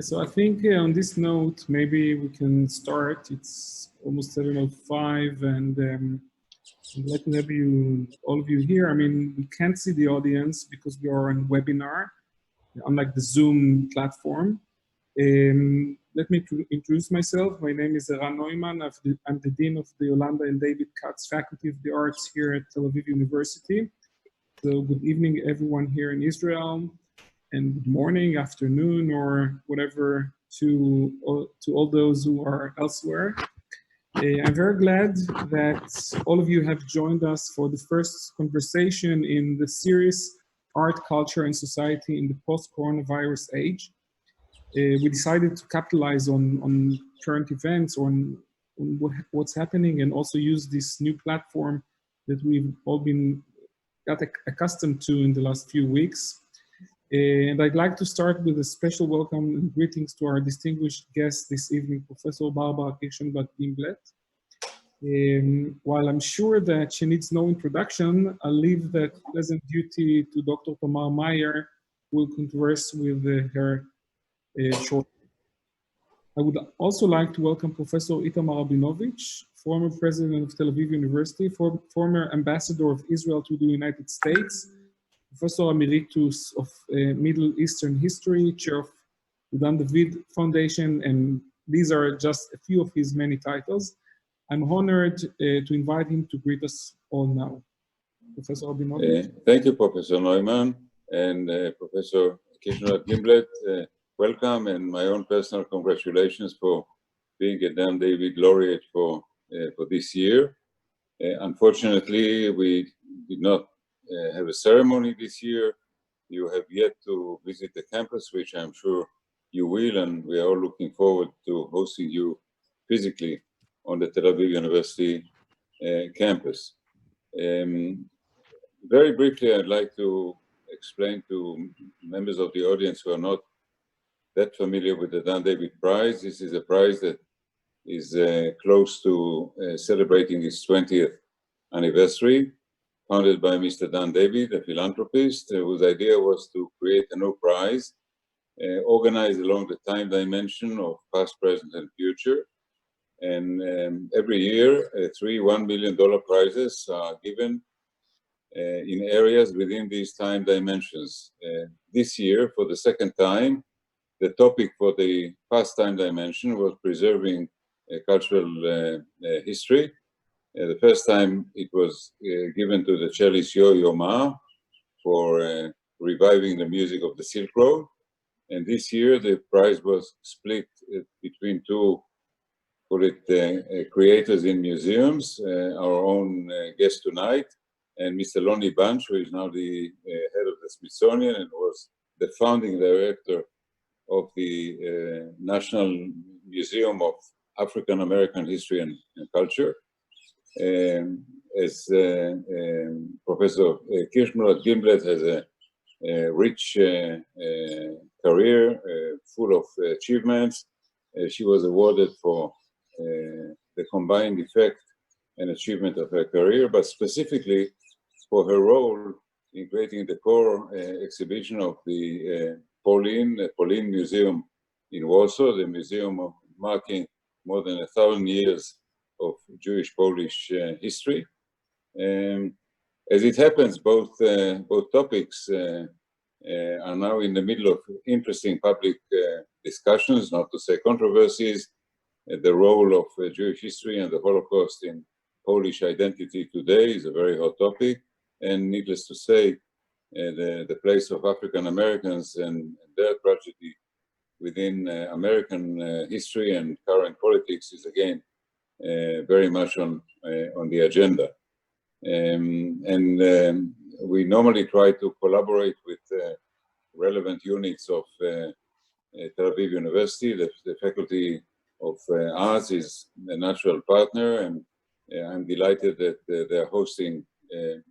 So I think on this note, maybe we can start. It's almost 7:05, and I'm glad to have all of you here. I mean, we can't see the audience because we are on webinar, unlike the Zoom platform. Let me introduce myself. My name is Eran Neumann. I'm the Dean of the Yolanda and David Katz Faculty of the Arts here at Tel Aviv University. So good evening, everyone here in Israel, and good morning, afternoon, or whatever to all those who are elsewhere. I'm very glad that all of you have joined us for the first conversation in the series Art, Culture, and Society in the Post-Coronavirus Age. We decided to capitalize on current events, on what's happening, and also use this new platform that we've all got accustomed to in the last few weeks. And I'd like to start with a special welcome and greetings to our distinguished guest this evening, Professor Barbara Kirshenblatt-Gimblett. While I'm sure that she needs no introduction, I'll leave that pleasant duty to Dr. Tamar Mayer, who will converse with her shortly. I would also like to welcome Professor Itamar Rabinovich, former president of Tel Aviv University, former ambassador of Israel to the United States, Professor Emeritus of Middle Eastern History, chair of the Dan David Foundation, and these are just a few of his many titles. I'm honored to invite him to greet us all now. Professor Rabinovich. Thank you, Professor Neumann, and Professor Kirshenblatt-Gimblett. Welcome, and my own personal congratulations for being a Dan David laureate for this year. Unfortunately, we did not have a ceremony this year. You have yet to visit the campus, which I'm sure you will, and we are all looking forward to hosting you physically on the Tel Aviv University campus. Very briefly, I'd like to explain to members of the audience who are not that familiar with the Dan David Prize. This is a prize that is close to celebrating its 20th anniversary, founded by Mr. Dan David, a philanthropist, whose idea was to create a new prize, organized along the time dimension of past, present, and future. And every year, three $1 million prizes are given in areas within these time dimensions. This year, for the second time, the topic for the past time dimension was preserving cultural history. The first time it was given to the cellist Yo-Yo Ma for reviving the music of the Silk Road. And this year the prize was split between two, call it creators in museums, our own guest tonight, and Mr. Lonnie Bunch, who is now the head of the Smithsonian and was the founding director of the National Museum of African American History and Culture. As Professor Kirshenblatt-Gimblett has a rich career full of achievements. She was awarded for the combined effect and achievement of her career, but specifically for her role in creating the core exhibition of the Polin Museum in Warsaw, the museum marking more than 1,000 years of Jewish-Polish history. As it happens, both topics are now in the middle of interesting public discussions, not to say controversies. The role of Jewish history and the Holocaust in Polish identity today is a very hot topic, and needless to say, the place of African Americans and their tragedy within American history and current politics is again very much on the agenda. We normally try to collaborate with relevant units of Tel Aviv University. The Faculty of Arts is a natural partner, and I'm delighted that they're hosting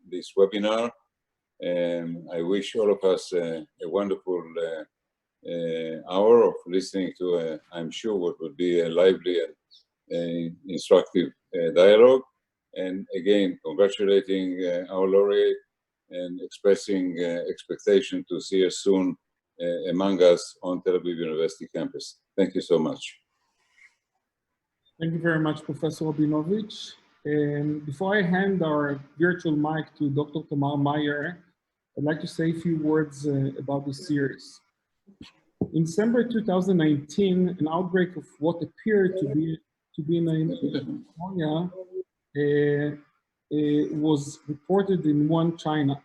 this webinar. I wish all of us a wonderful hour of listening to, I'm sure, what would be a lively and instructive dialogue. And again, congratulating our laureate and expressing expectation to see us soon among us on Tel Aviv University campus. Thank you so much. Thank you very much, Professor Rabinovich. Before I hand our virtual mic to Dr. Tamar Mayer, I'd like to say a few words about the series. In December 2019, an outbreak of what appeared to be pneumonia was reported in Wuhan, China.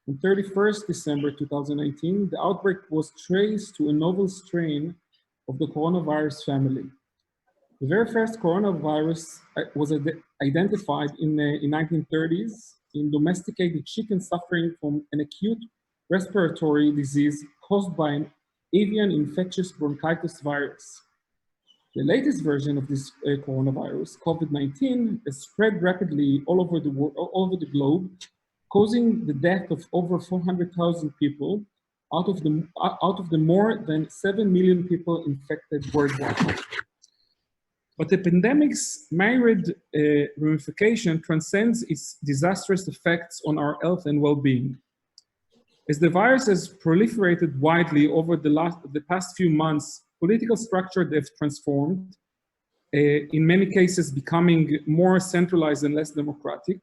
On 31st December 2019, the outbreak was traced to a novel strain of the coronavirus family. The very first coronavirus was identified in the 1930s in domesticated chickens suffering from an acute respiratory disease caused by an avian infectious bronchitis virus. The latest version of this coronavirus, COVID-19, has spread rapidly all over the world, all over the globe, causing the death of over 400,000 people out of the more than 7 million people infected worldwide. But the pandemic's myriad ramification transcends its disastrous effects on our health and well-being. As the virus has proliferated widely over the past few months, political structure have transformed, in many cases becoming more centralized and less democratic.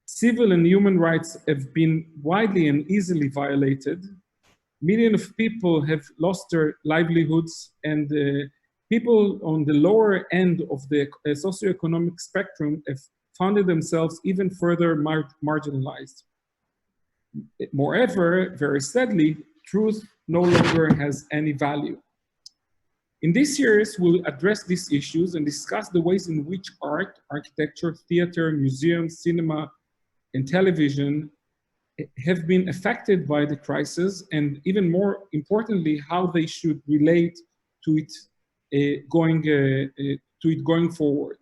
Civil and human rights have been widely and easily violated. Millions of people have lost their livelihoods, and people on the lower end of the socioeconomic spectrum have found themselves even further marginalized. Moreover, very sadly, truth no longer has any value. In this series, we'll address these issues and discuss the ways in which art, architecture, theater, museums, cinema, and television have been affected by the crisis, and even more importantly, how they should relate to it going forward.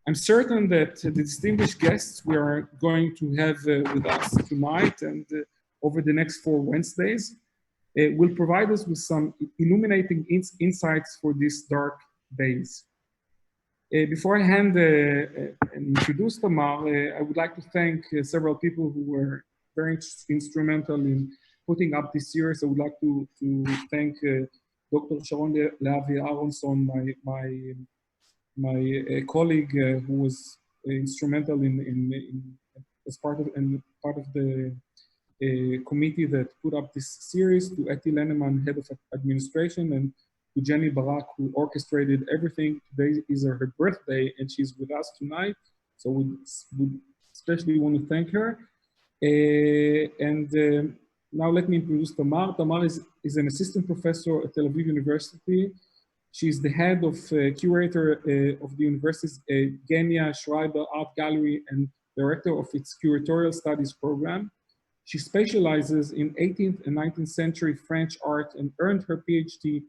I'm certain that the distinguished guests we are going to have with us tonight and over the next 4 Wednesdays will provide us with some illuminating insights for these dark days. Before I hand and introduce Tamar, I would like to thank several people who were very instrumental in putting up this series. I would like to thank Dr. Sharon Leavi Aronson, my colleague who was instrumental as part of the committee that put up this series, to Eti Lenneman, head of administration, and to Jenny Barak, who orchestrated everything. Today is her birthday, and she's with us tonight, so we especially want to thank her. Now let me introduce Tamar. Tamar is an assistant professor at Tel Aviv University. She's the head of curator of the university's Genia Schreiber Art Gallery and director of its curatorial studies program. She specializes in 18th and 19th century French art and earned her PhD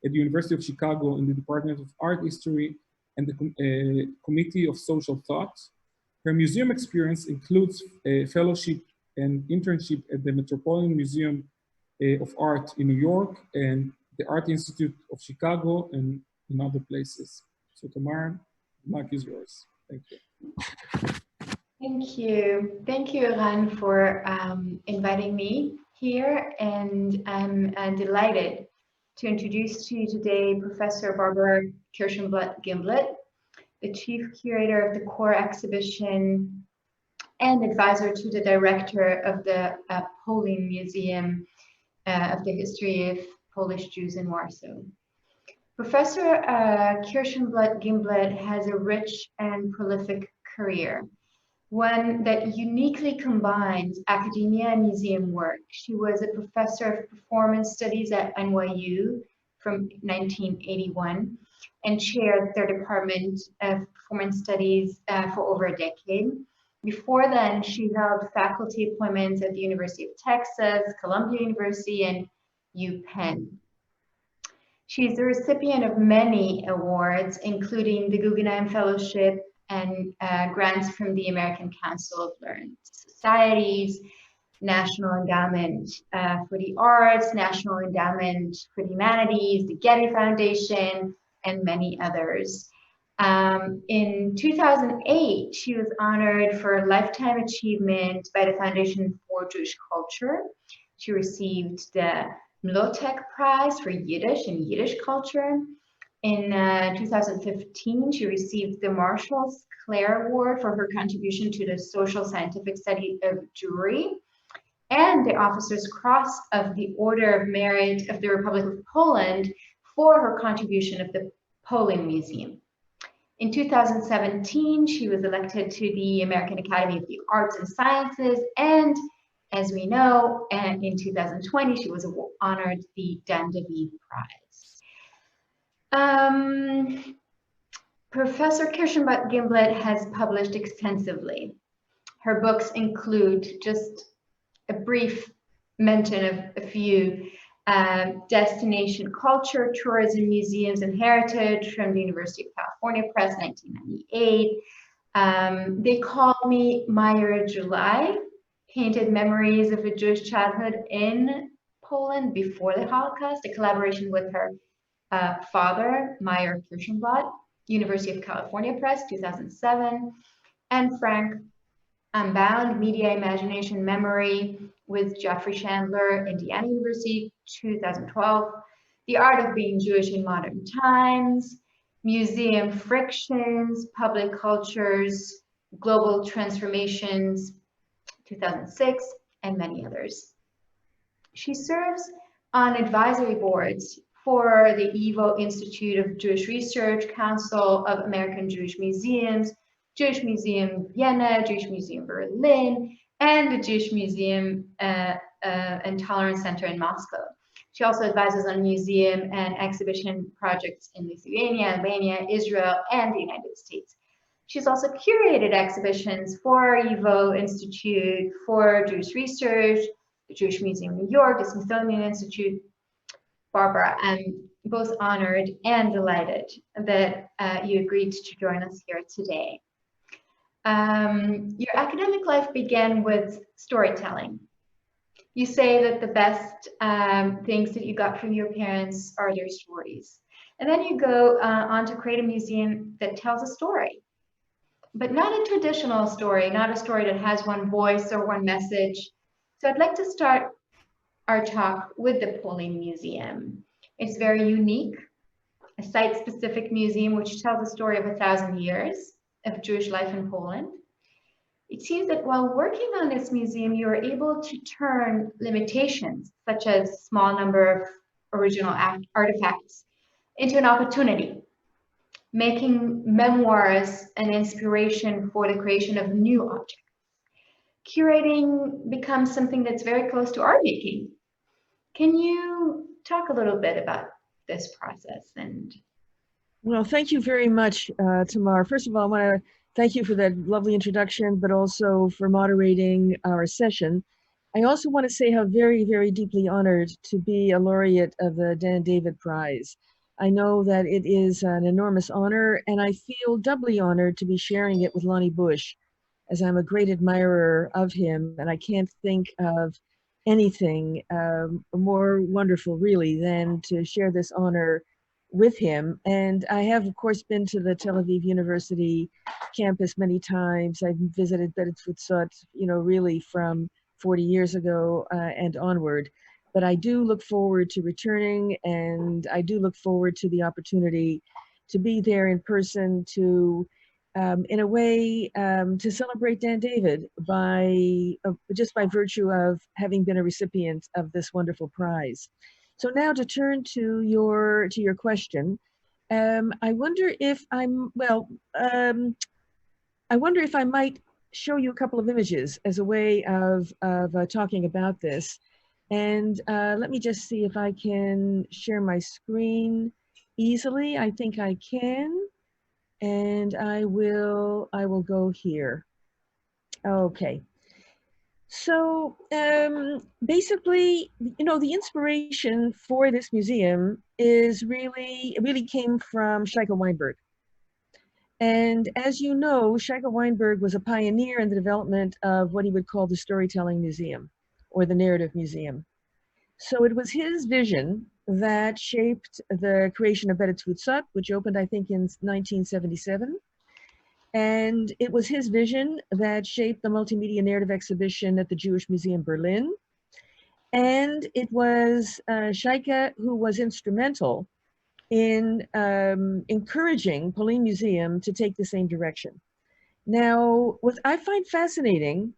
at the University of Chicago in the Department of Art History and the Committee of Social Thought. Her museum experience includes a fellowship and internship at the Metropolitan Museum of Art in New York and the Art Institute of Chicago and in other places. So Tamar, the mic is yours. Thank you. Thank you. Thank you, Eran, for inviting me here. And I'm delighted to introduce to you today Professor Barbara Kirshenblatt-Gimblett, the Chief Curator of the Core Exhibition and advisor to the Director of the Polin Museum of the History of Polish Jews in Warsaw. Professor Kirshenblatt-Gimblett has a rich and prolific career, one that uniquely combines academia and museum work. She was a professor of performance studies at NYU from 1981 and chaired their department of performance studies for over a decade. Before then, she held faculty appointments at the University of Texas, Columbia University, and UPenn. She's the recipient of many awards, including the Guggenheim Fellowship and grants from the American Council of Learned Societies, National Endowment for the Arts, National Endowment for the Humanities, the Getty Foundation, and many others. In 2008, she was honored for Lifetime Achievement by the Foundation for Jewish Culture. She received the Mlotek Prize for Yiddish and Yiddish culture. In 2015, she received the Marshall Clare Award for her contribution to the social scientific study of Jewry, and the Officer's Cross of the Order of Merit of the Republic of Poland for her contribution of the Poland Museum. In 2017, she was elected to the American Academy of the Arts and Sciences, and as we know, and in 2020, she was honored the Aviv Prize. Professor Kirshenblatt-Gimblett has published extensively. Her books include, just a brief mention of a few, Destination Culture, Tourism, Museums, and Heritage from the University of California Press, 1998. They Call Me Mayer July, Painted Memories of a Jewish Childhood in Poland Before the Holocaust, a collaboration with her father, Mayer Kirshenblatt, University of California Press, 2007, and Frank Unbound, Media, Imagination, Memory with Jeffrey Chandler, Indiana University, 2012, The Art of Being Jewish in Modern Times, Museum Frictions, Public Cultures, Global Transformations, 2006, and many others. She serves on advisory boards for the EVO Institute of Jewish Research, Council of American Jewish Museums, Jewish Museum Vienna, Jewish Museum Berlin, and the Jewish Museum and Tolerance Center in Moscow. She also advises on museum and exhibition projects in Lithuania, Albania, Israel, and the United States. She's also curated exhibitions for EVO Institute, for Jewish Research, the Jewish Museum in New York, the Smithsonian Institute. Barbara, I'm both honored and delighted that you agreed to join us here today. Your academic life began with storytelling. You say that the best things that you got from your parents are their stories. And then you go on to create a museum that tells a story, but not a traditional story, not a story that has one voice or one message. So I'd like to start our talk with the Poland Museum. It's very unique, a site-specific museum which tells the story of 1,000 years of Jewish life in Poland. It seems that while working on this museum, you are able to turn limitations, such as small number of original artifacts, into an opportunity, making memoirs an inspiration for the creation of new objects. Curating becomes something that's very close to art making. Can you talk a little bit about this process? And well, thank you very much, Tamar. First of all, I want to thank you for that lovely introduction, but also for moderating our session. I also want to say how very, very deeply honored to be a laureate of the Dan David Prize. I know that it is an enormous honor, and I feel doubly honored to be sharing it with Lonnie Bush, as I'm a great admirer of him, and I can't think of anything more wonderful, really, than to share this honor with him. And I have, of course, been to the Tel Aviv University campus many times. I've visited Futsot, you know, really from 40 years ago and onward. But I do look forward to returning, and I do look forward to the opportunity to be there in person to in a way, to celebrate Dan David by just by virtue of having been a recipient of this wonderful prize. So now to turn to your question, I wonder if I wonder if I might show you a couple of images as a way of talking about this. And let me just see if I can share my screen easily. I think I can. And I will go here. Okay. So basically, you know, the inspiration for this museum is really came from Sheikha Weinberg. And as you know, Sheikha Weinberg was a pioneer in the development of what he would call the storytelling museum or the narrative museum. So it was his vision that shaped the creation of Beretz Futsot, which opened, I think, in 1977. And it was his vision that shaped the multimedia narrative exhibition at the Jewish Museum Berlin. And it was Shaika who was instrumental in encouraging Pauline Museum to take the same direction. Now, what I find fascinating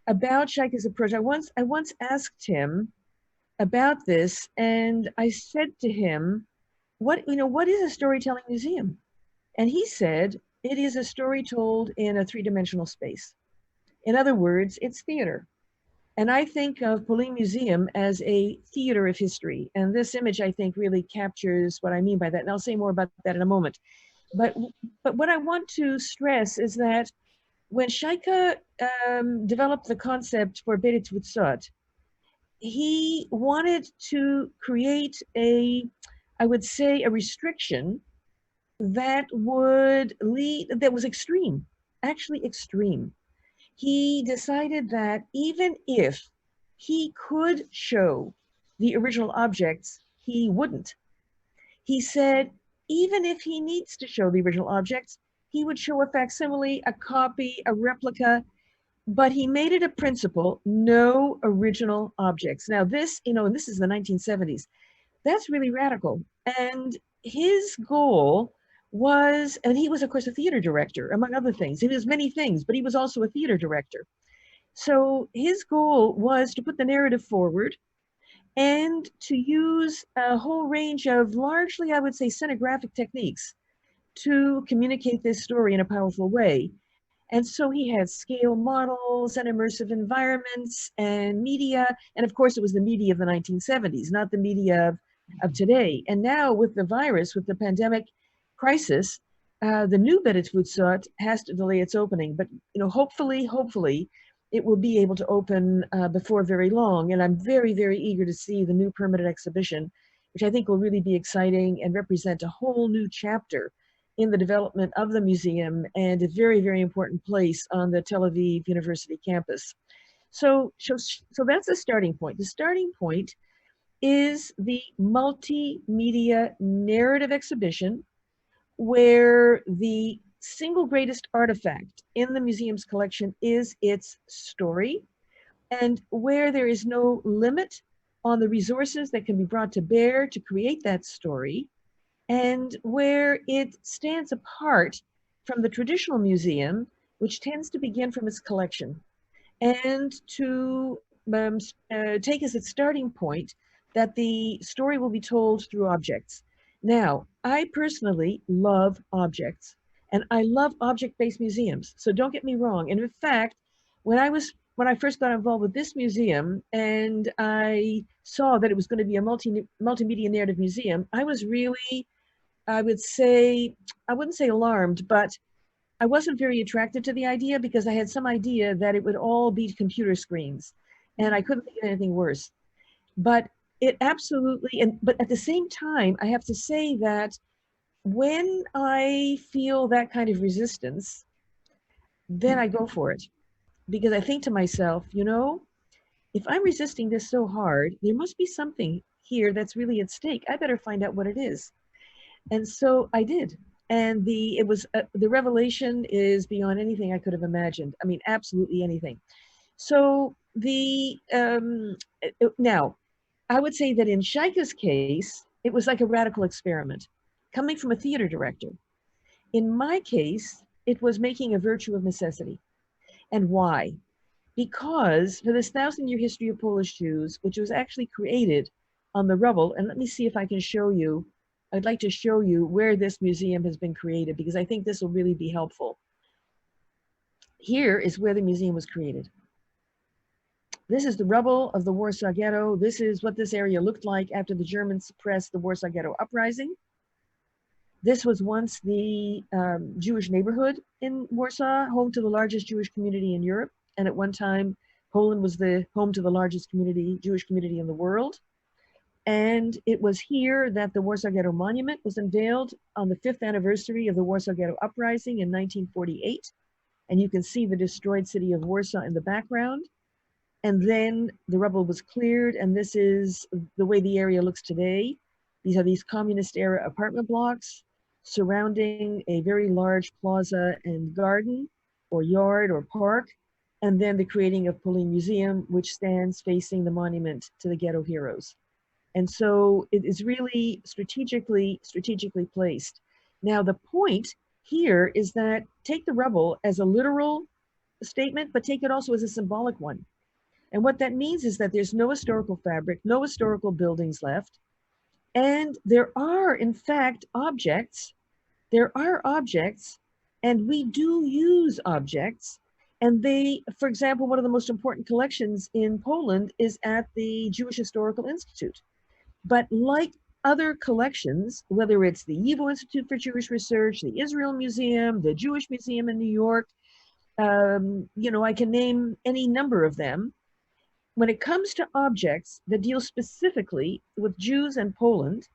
about Shaika's approach, I once asked him about this, and I said to him, what is a storytelling museum? And he said, it is a story told in a three-dimensional space. In other words, it's theater. And I think of Pauline Museum as a theater of history. And this image, I think, really captures what I mean by that. And I'll say more about that in a moment. But what I want to stress is that when Shaika developed the concept for Beit Tvutzot, he wanted to create I would say, a restriction that was extreme, actually extreme. He decided that even if he could show the original objects, he wouldn't. He said, even if he needs to show the original objects, he would show a facsimile, a copy, a replica, but he made it a principle, no original objects. Now this, and this is the 1970s, that's really radical. And his goal was, and he was of course a theater director, among other things. He was many things, but he was also a theater director. So his goal was to put the narrative forward and to use a whole range of largely, I would say, scenographic techniques to communicate this story in a powerful way. And so he had scale models and immersive environments and media. And of course, it was the media of the 1970s, not the media of today. And now with the virus, with the pandemic crisis, the new Beit Tvutzot has to delay its opening. But hopefully, it will be able to open before very long. And I'm very, very eager to see the new permanent exhibition, which I think will really be exciting and represent a whole new chapter in the development of the museum and a very, very important place on the Tel Aviv University campus. So that's the starting point. The starting point is the multimedia narrative exhibition, where the single greatest artifact in the museum's collection is its story, and where there is no limit on the resources that can be brought to bear to create that story, and where it stands apart from the traditional museum, which tends to begin from its collection, and to take as its starting point that the story will be told through objects. Now, I personally love objects, and I love object-based museums, so don't get me wrong. And in fact, when I first got involved with this museum and I saw that it was going to be a multimedia narrative museum, I was really, I wouldn't say alarmed, but I wasn't very attracted to the idea because I had some idea that it would all be computer screens, and I couldn't think of anything worse. But it absolutely, but at the same time, I have to say that when I feel that kind of resistance, then I go for it. Because I think to myself, if I'm resisting this so hard, there must be something here that's really at stake. I better find out what it is. And so I did. And the revelation is beyond anything I could have imagined. I mean, absolutely anything. So now, I would say that in Shaika's case, it was like a radical experiment, coming from a theater director. In my case, it was making a virtue of necessity. And why? Because for this 1,000-year history of Polish Jews, which was actually created on the rubble, and let me see if I can show you, I'd like to show you where this museum has been created, because I think this will really be helpful. Here is where the museum was created. This is the rubble of the Warsaw Ghetto. This is what this area looked like after the Germans suppressed the Warsaw Ghetto uprising. This was once the Jewish neighborhood in Warsaw, home to the largest Jewish community in Europe. And at one time, Poland was the home to the largest Jewish community in the world. And it was here that the Warsaw Ghetto Monument was unveiled on the 5th anniversary of the Warsaw Ghetto Uprising in 1948. And you can see the destroyed city of Warsaw in the background. And then the rubble was cleared, and this is the way the area looks today. These are these communist-era apartment blocks surrounding a very large plaza and garden, or yard, or park. and then the creating of Polin Museum, which stands facing the monument to the ghetto heroes. And so it is really strategically placed. Now, the point here is that take the rubble as a literal statement, but take it also as a symbolic one. And what that means is that there's no historical fabric, no historical buildings left. And there are, in fact, objects. There are objects, and we do use objects. And they, for example, one of the most important collections in Poland is at the Jewish Historical Institute. But like other collections, whether it's the YIVO Institute for Jewish Research, the Israel Museum, the Jewish Museum in New York, you know, I can name any number of them. When it comes to objects that deal specifically with Jews and Poland,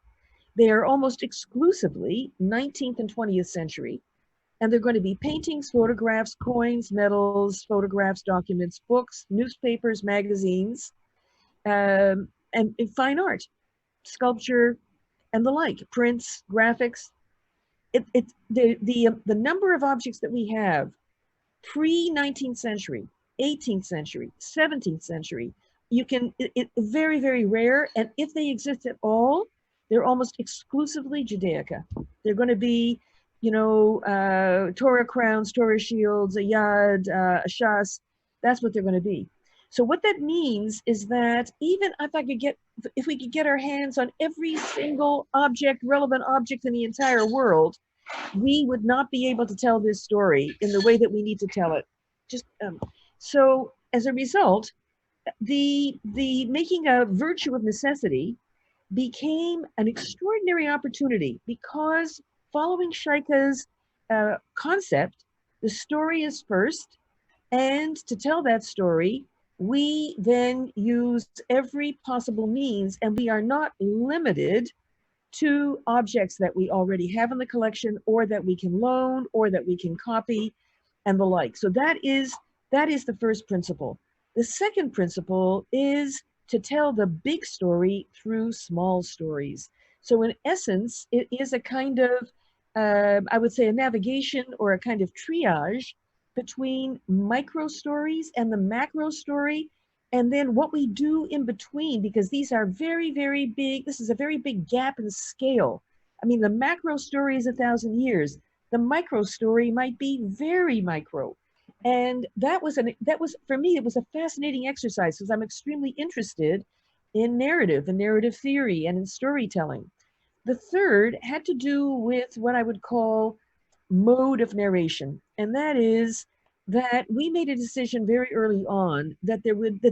they are almost exclusively 19th and 20th century. And they're going to be paintings, photographs, coins, medals, photographs, documents, books, newspapers, magazines, and fine art, sculpture, and the like, prints, graphics. The number of objects that we have pre-19th century, 18th century, 17th century, very, very rare. And if they exist at all, they're almost exclusively Judaica. They're going to be, you know, Torah crowns, Torah shields, a yad, a shas. That's what they're going to be. So what that means is that even if we could get our hands on every single object, relevant object in the entire world, we would not be able to tell this story in the way that we need to tell it. So as a result, the making a virtue of necessity became an extraordinary opportunity, because following Shaika's concept, the story is first, and to tell that story, we then use every possible means, and we are not limited to objects that we already have in the collection, or that we can loan, or that we can copy, and the like. So that is the first principle. The second principle is to tell the big story through small stories. So in essence, it is a kind of, I would say, a navigation or a kind of triage between micro stories and the macro story, and then what we do in between, because these are very, very big. This is a very big gap in scale. I mean, the macro story is 1,000 years. The micro story might be very micro. And that was for me, it was a fascinating exercise, because I'm extremely interested in narrative and narrative theory and in storytelling. The third had to do with what I would call mode of narration. And that is that we made a decision very early on that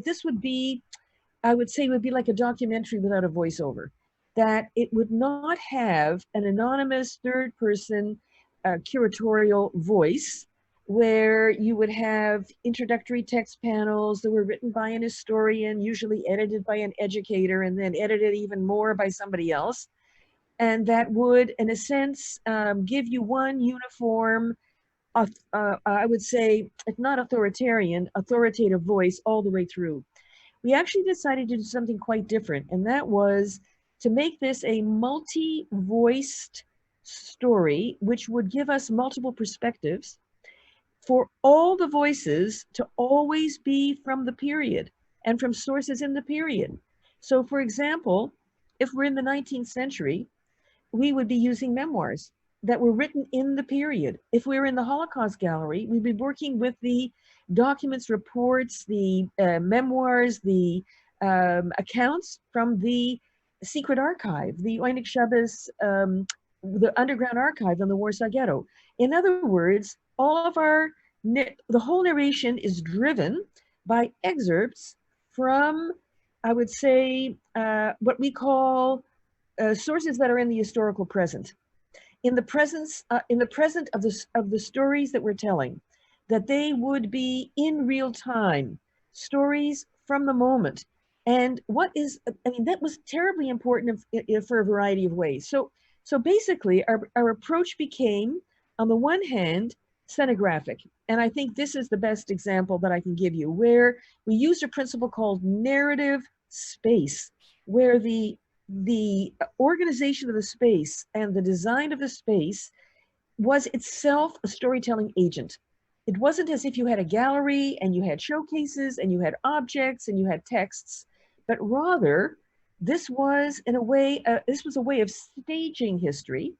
this would be, I would say, would be like a documentary without a voiceover, that it would not have an anonymous third person curatorial voice, where you would have introductory text panels that were written by an historian, usually edited by an educator, and then edited even more by somebody else. And that would, in a sense, give you one uniform, I would say, if not authoritarian, authoritative voice all the way through. We actually decided to do something quite different, and that was to make this a multi-voiced story, which would give us multiple perspectives, for all the voices to always be from the period and from sources in the period. So for example, if we're in the 19th century, we would be using memoirs that were written in the period. If we were in the Holocaust Gallery, we'd be working with the documents, reports, the memoirs, the accounts from the secret archive, the Oynik Shabbos, the underground archive in the Warsaw Ghetto. In other words, the whole narration is driven by excerpts from, I would say, what we call sources that are in the historical present. In the present of the stories that we're telling, that they would be in real time, stories from the moment. And that was terribly important for a variety of ways. So basically, our approach became, on the one hand, scenographic. And I think this is the best example that I can give you, where we used a principle called narrative space, where the organization of the space and the design of the space was itself a storytelling agent. It wasn't as if you had a gallery and you had showcases and you had objects and you had texts, but rather this was in a way, this was a way of staging history.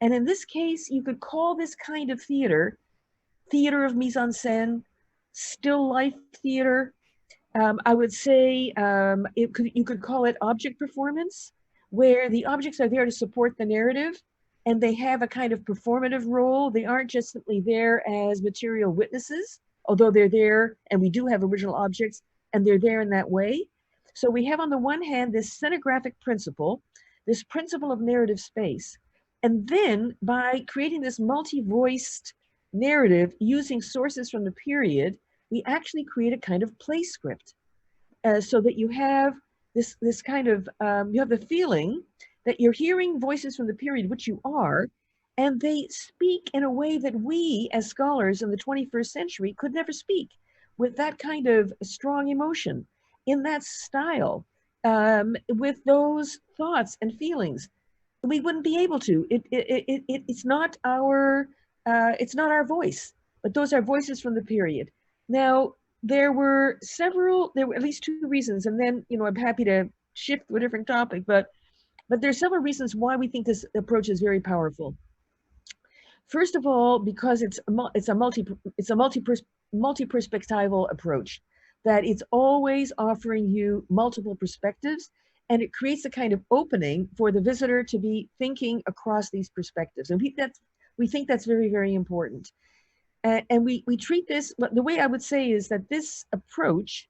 And in this case, you could call this kind of theater, theater of mise-en-scène, still life theater. I would say you could call it object performance, where the objects are there to support the narrative and they have a kind of performative role. They aren't just simply there as material witnesses, although they're there, and we do have original objects, and they're there in that way. So we have on the one hand this scenographic principle, this principle of narrative space. And then by creating this multi-voiced narrative using sources from the period, we actually create a kind of play script, so that you have this kind of, you have the feeling that you're hearing voices from the period, which you are, and they speak in a way that we as scholars in the 21st century could never speak, with that kind of strong emotion, in that style, with those thoughts and feelings. We wouldn't be able to. It's not our voice, but those are voices from the period. Now, there were at least two reasons, and then, I'm happy to shift to a different topic, but there's several reasons why we think this approach is very powerful. First of all, because it's a multi-perspectival approach, that it's always offering you multiple perspectives, and it creates a kind of opening for the visitor to be thinking across these perspectives. And we think that's very, very important. And we treat this, the way I would say is that this approach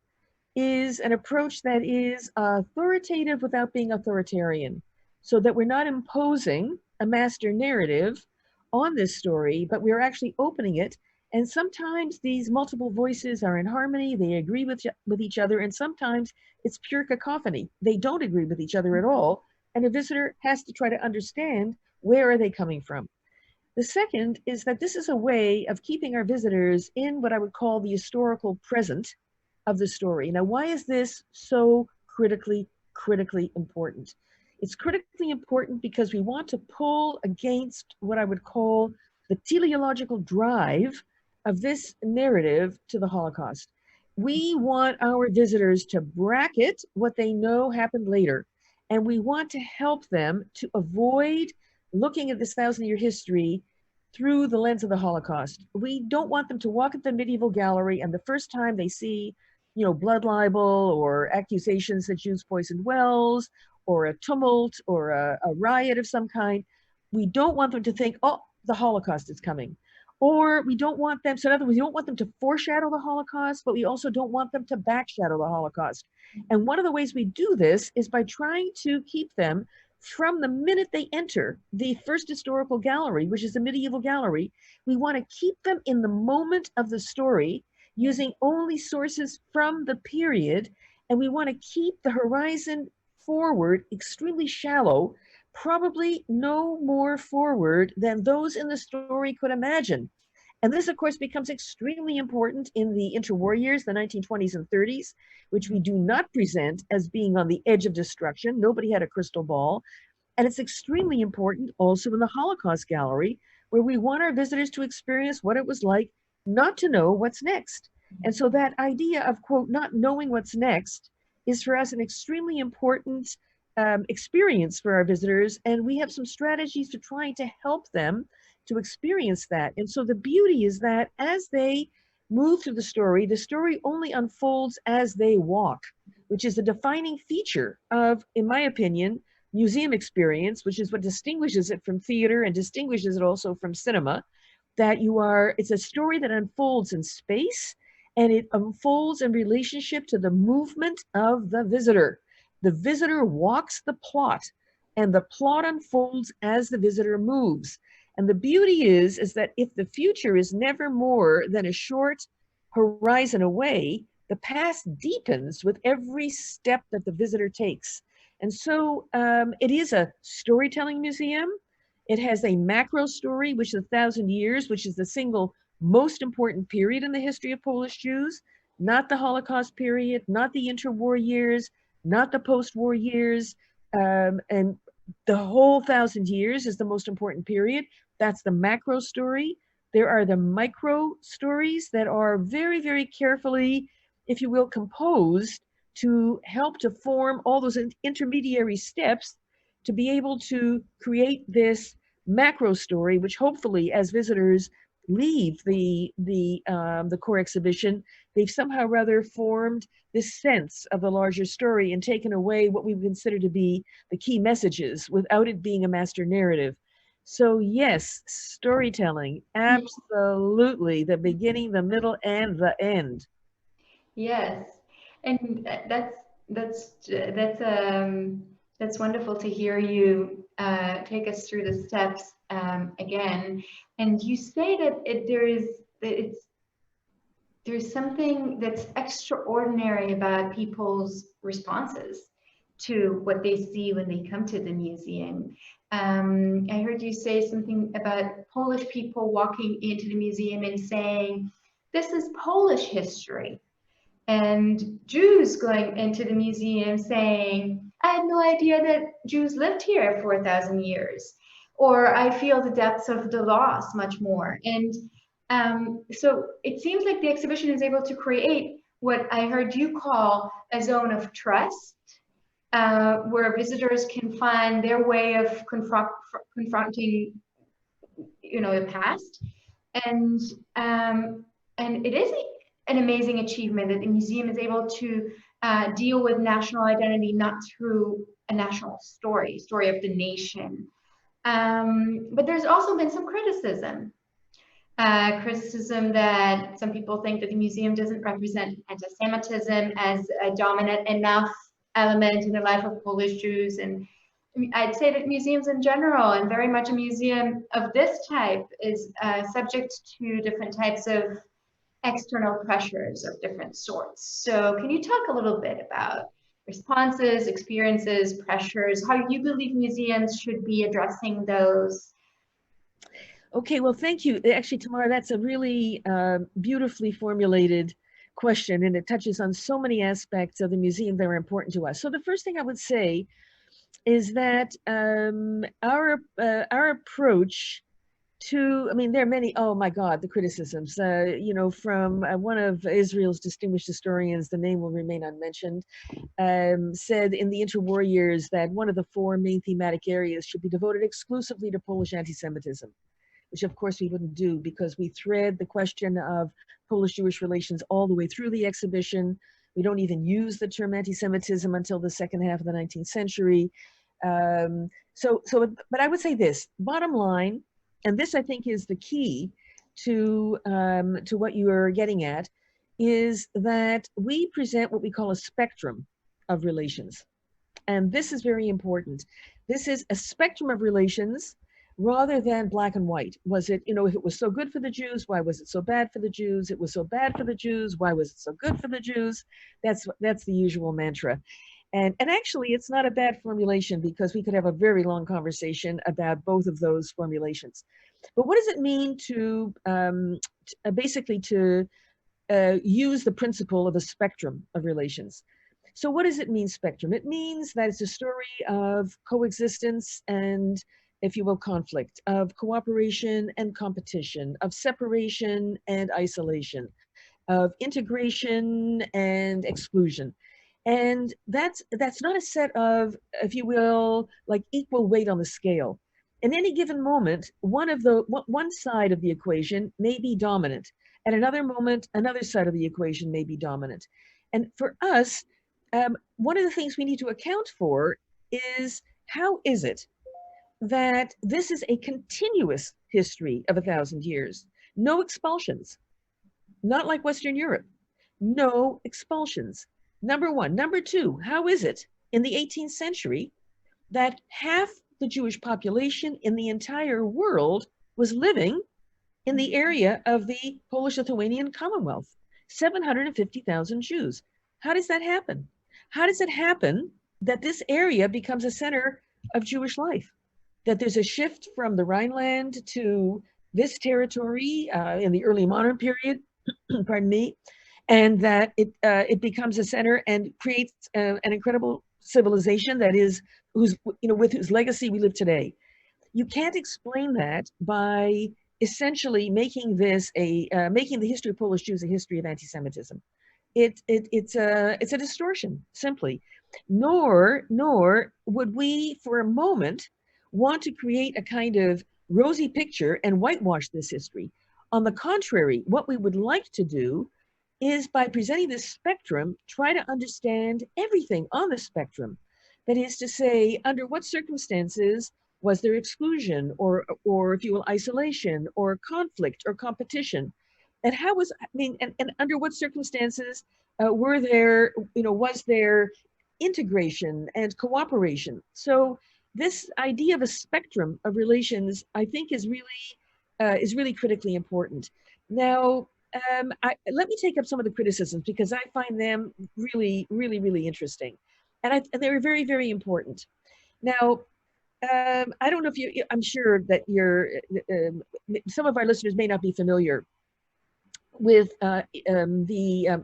is an approach that is authoritative without being authoritarian, so that we're not imposing a master narrative on this story, but we're actually opening it. And sometimes these multiple voices are in harmony, they agree with each other, and sometimes it's pure cacophony. They don't agree with each other at all, and a visitor has to try to understand where are they coming from. The second is that this is a way of keeping our visitors in what I would call the historical present of the story. Now, why is this so critically important? It's critically important because we want to pull against what I would call the teleological drive of this narrative to the Holocaust. We want our visitors to bracket what they know happened later, and we want to help them to avoid looking at this 1,000-year history through the lens of the Holocaust. We don't want them to walk at the medieval gallery and the first time they see, blood libel or accusations that Jews poisoned wells or a tumult or a riot of some kind, we don't want them to think, oh, the Holocaust is coming. Or we don't want them, so in other words, we don't want them to foreshadow the Holocaust, but we also don't want them to backshadow the Holocaust. And one of the ways we do this is by trying to keep them from the minute they enter the first historical gallery, which is the medieval gallery. We want to keep them in the moment of the story using only sources from the period. And we want to keep the horizon forward extremely shallow, probably no more forward than those in the story could imagine. And this, of course, becomes extremely important in the interwar years, the 1920s and 30s, which we do not present as being on the edge of destruction. Nobody had a crystal ball. And it's extremely important also in the Holocaust gallery, where we want our visitors to experience what it was like not to know what's next. And so that idea of, quote, not knowing what's next is for us an extremely important experience for our visitors. And we have some strategies to try to help them to experience that. And so the beauty is that as they move through the story only unfolds as they walk, which is the defining feature of, in my opinion, museum experience, which is what distinguishes it from theater and distinguishes it also from cinema, that it's a story that unfolds in space and it unfolds in relationship to the movement of the visitor. The visitor walks the plot and the plot unfolds as the visitor moves. And the beauty is that if the future is never more than a short horizon away, the past deepens with every step that the visitor takes. And so it is a storytelling museum. It has a macro story, which is 1,000 years, which is the single most important period in the history of Polish Jews, not the Holocaust period, not the interwar years, not the post-war years, and the whole 1,000 years is the most important period. That's the macro story. There are the micro stories that are very, very carefully, if you will, composed to help to form all those intermediary steps to be able to create this macro story, which hopefully, as visitors leave the core exhibition, they've somehow rather formed this sense of the larger story and taken away what we would consider to be the key messages without it being a master narrative. So yes, storytelling, absolutely, the beginning, the middle, and the end. Yes, and that's wonderful to hear you take us through the steps again. And you say that there's something that's extraordinary about people's responses to what they see when they come to the museum. I heard you say something about Polish people walking into the museum and saying, "This is Polish history." And Jews going into the museum saying, "I had no idea that Jews lived here for 1,000 years," or "I feel the depths of the loss much more." And so it seems like the exhibition is able to create what I heard you call a zone of trust, where visitors can find their way of confronting, the past. And it is an amazing achievement that the museum is able to deal with national identity not through a national story of the nation. But there's also been some criticism that some people think that the museum doesn't represent anti-Semitism as a dominant enough element in the life of Polish Jews. And I'd say that museums in general, and very much a museum of this type, is subject to different types of external pressures of different sorts. So can you talk a little bit about responses, experiences, pressures, how you believe museums should be addressing those? Okay, well, thank you. Actually, Tamar, that's a really beautifully formulated question, and it touches on so many aspects of the museum that are important to us. So the first thing I would say is that our approach to, I mean, there are many, oh my God, the criticisms, from one of Israel's distinguished historians, the name will remain unmentioned, said in the interwar years that one of the 4 main thematic areas should be devoted exclusively to Polish anti-Semitism, which of course we wouldn't do because we thread the question of Polish-Jewish relations all the way through the exhibition. We don't even use the term anti-Semitism until the second half of the 19th century. But I would say this, bottom line, and this I think is the key to what you are getting at, is that we present what we call a spectrum of relations. And this is very important. This is a spectrum of relations rather than black and white. Was it, if it was so good for the Jews, why was it so bad for the Jews? It was so bad for the Jews, why was it so good for the Jews? That's the usual mantra. And actually, it's not a bad formulation because we could have a very long conversation about both of those formulations. But what does it mean to basically to use the principle of a spectrum of relations? So what does it mean, spectrum? It means that it's a story of coexistence and, if you will, conflict, of cooperation and competition, of separation and isolation, of integration and exclusion. And that's not a set of, if you will, like equal weight on the scale. In any given moment, one side of the equation may be dominant. At another moment, another side of the equation may be dominant. And for us, one of the things we need to account for is, how is it that this is a continuous history of 1,000 years? No expulsions, not like Western Europe, no expulsions. Number one. Number two, how is it in the 18th century that half the Jewish population in the entire world was living in the area of the Polish-Lithuanian Commonwealth? 750,000 Jews. How does that happen? How does it happen that this area becomes a center of Jewish life? That there's a shift from the Rhineland to this territory in the early modern period, pardon me, and that it becomes a center and creates an incredible civilization that is with whose legacy we live today. You can't explain that by essentially making this making the history of Polish Jews a history of anti-Semitism. It's a distortion, simply. Nor would we for a moment want to create a kind of rosy picture and whitewash this history. On the contrary, what we would like to do is, by presenting this spectrum, try to understand everything on the spectrum. That is to say, under what circumstances was there exclusion, or if you will, isolation, or conflict, or competition? And how was, I mean, and under what circumstances were there, was there integration and cooperation? So this idea of a spectrum of relations, I think, is really critically important. Now, let me take up some of the criticisms, because I find them really interesting, and they're very, very important. Now, I don't know if I'm sure that some of our listeners may not be familiar with the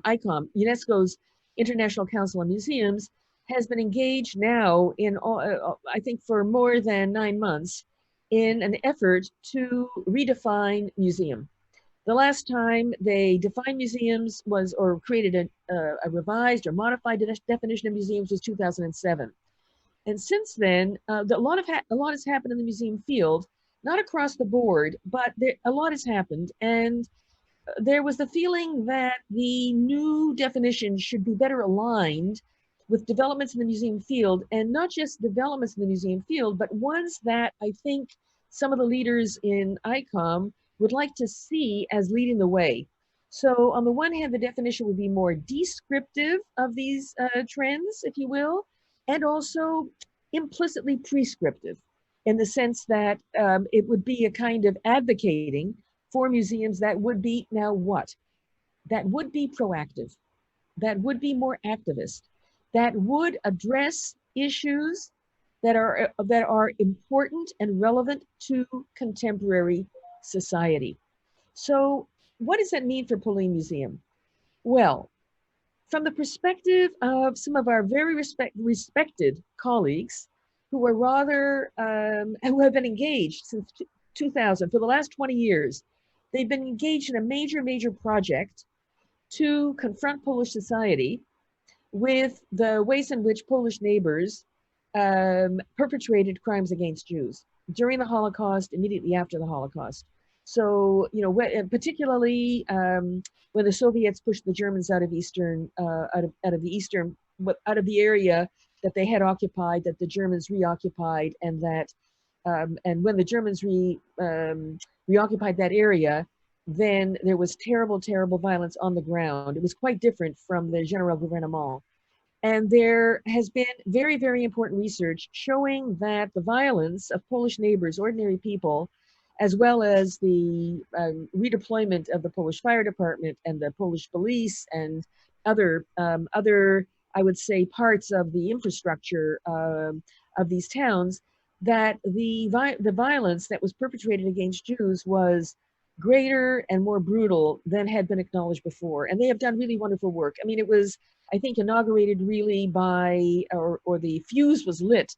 ICOM, UNESCO's International Council on Museums, has been engaged now in, I think, for more than 9 months in an effort to redefine museum. The last time they defined museums or created a revised or modified definition of museums was 2007. And since then, a lot has happened in the museum field, not across the board, but a lot has happened. And there was the feeling that the new definition should be better aligned with developments in the museum field, and not just developments in the museum field, but ones that I think some of the leaders in ICOM would like to see as leading the way. So on the one hand, the definition would be more descriptive of these trends, if you will, and also implicitly prescriptive, in the sense that it would be a kind of advocating for museums that would be, now what? That would be proactive, that would be more activist, that would address issues that are important and relevant to contemporary society. So what does that mean for Polin Museum? Well, from the perspective of some of our very respected colleagues who are who have been engaged since 2000, for the last 20 years, they've been engaged in a major project to confront Polish society with the ways in which Polish neighbors perpetrated crimes against Jews during the Holocaust, immediately after the Holocaust. So, particularly when the Soviets pushed the Germans out of the area that they had occupied, that the Germans reoccupied, and when the Germans reoccupied that area, then there was terrible violence on the ground. It was quite different from the General Gouvernement. And there has been very important research showing that the violence of Polish neighbors, ordinary people, as well as the redeployment of the Polish fire department and the Polish police and other, I would say, parts of the infrastructure of these towns, that the violence that was perpetrated against Jews was greater and more brutal than had been acknowledged before. And they have done really wonderful work. I mean, it was, I think, inaugurated really by, or the fuse was lit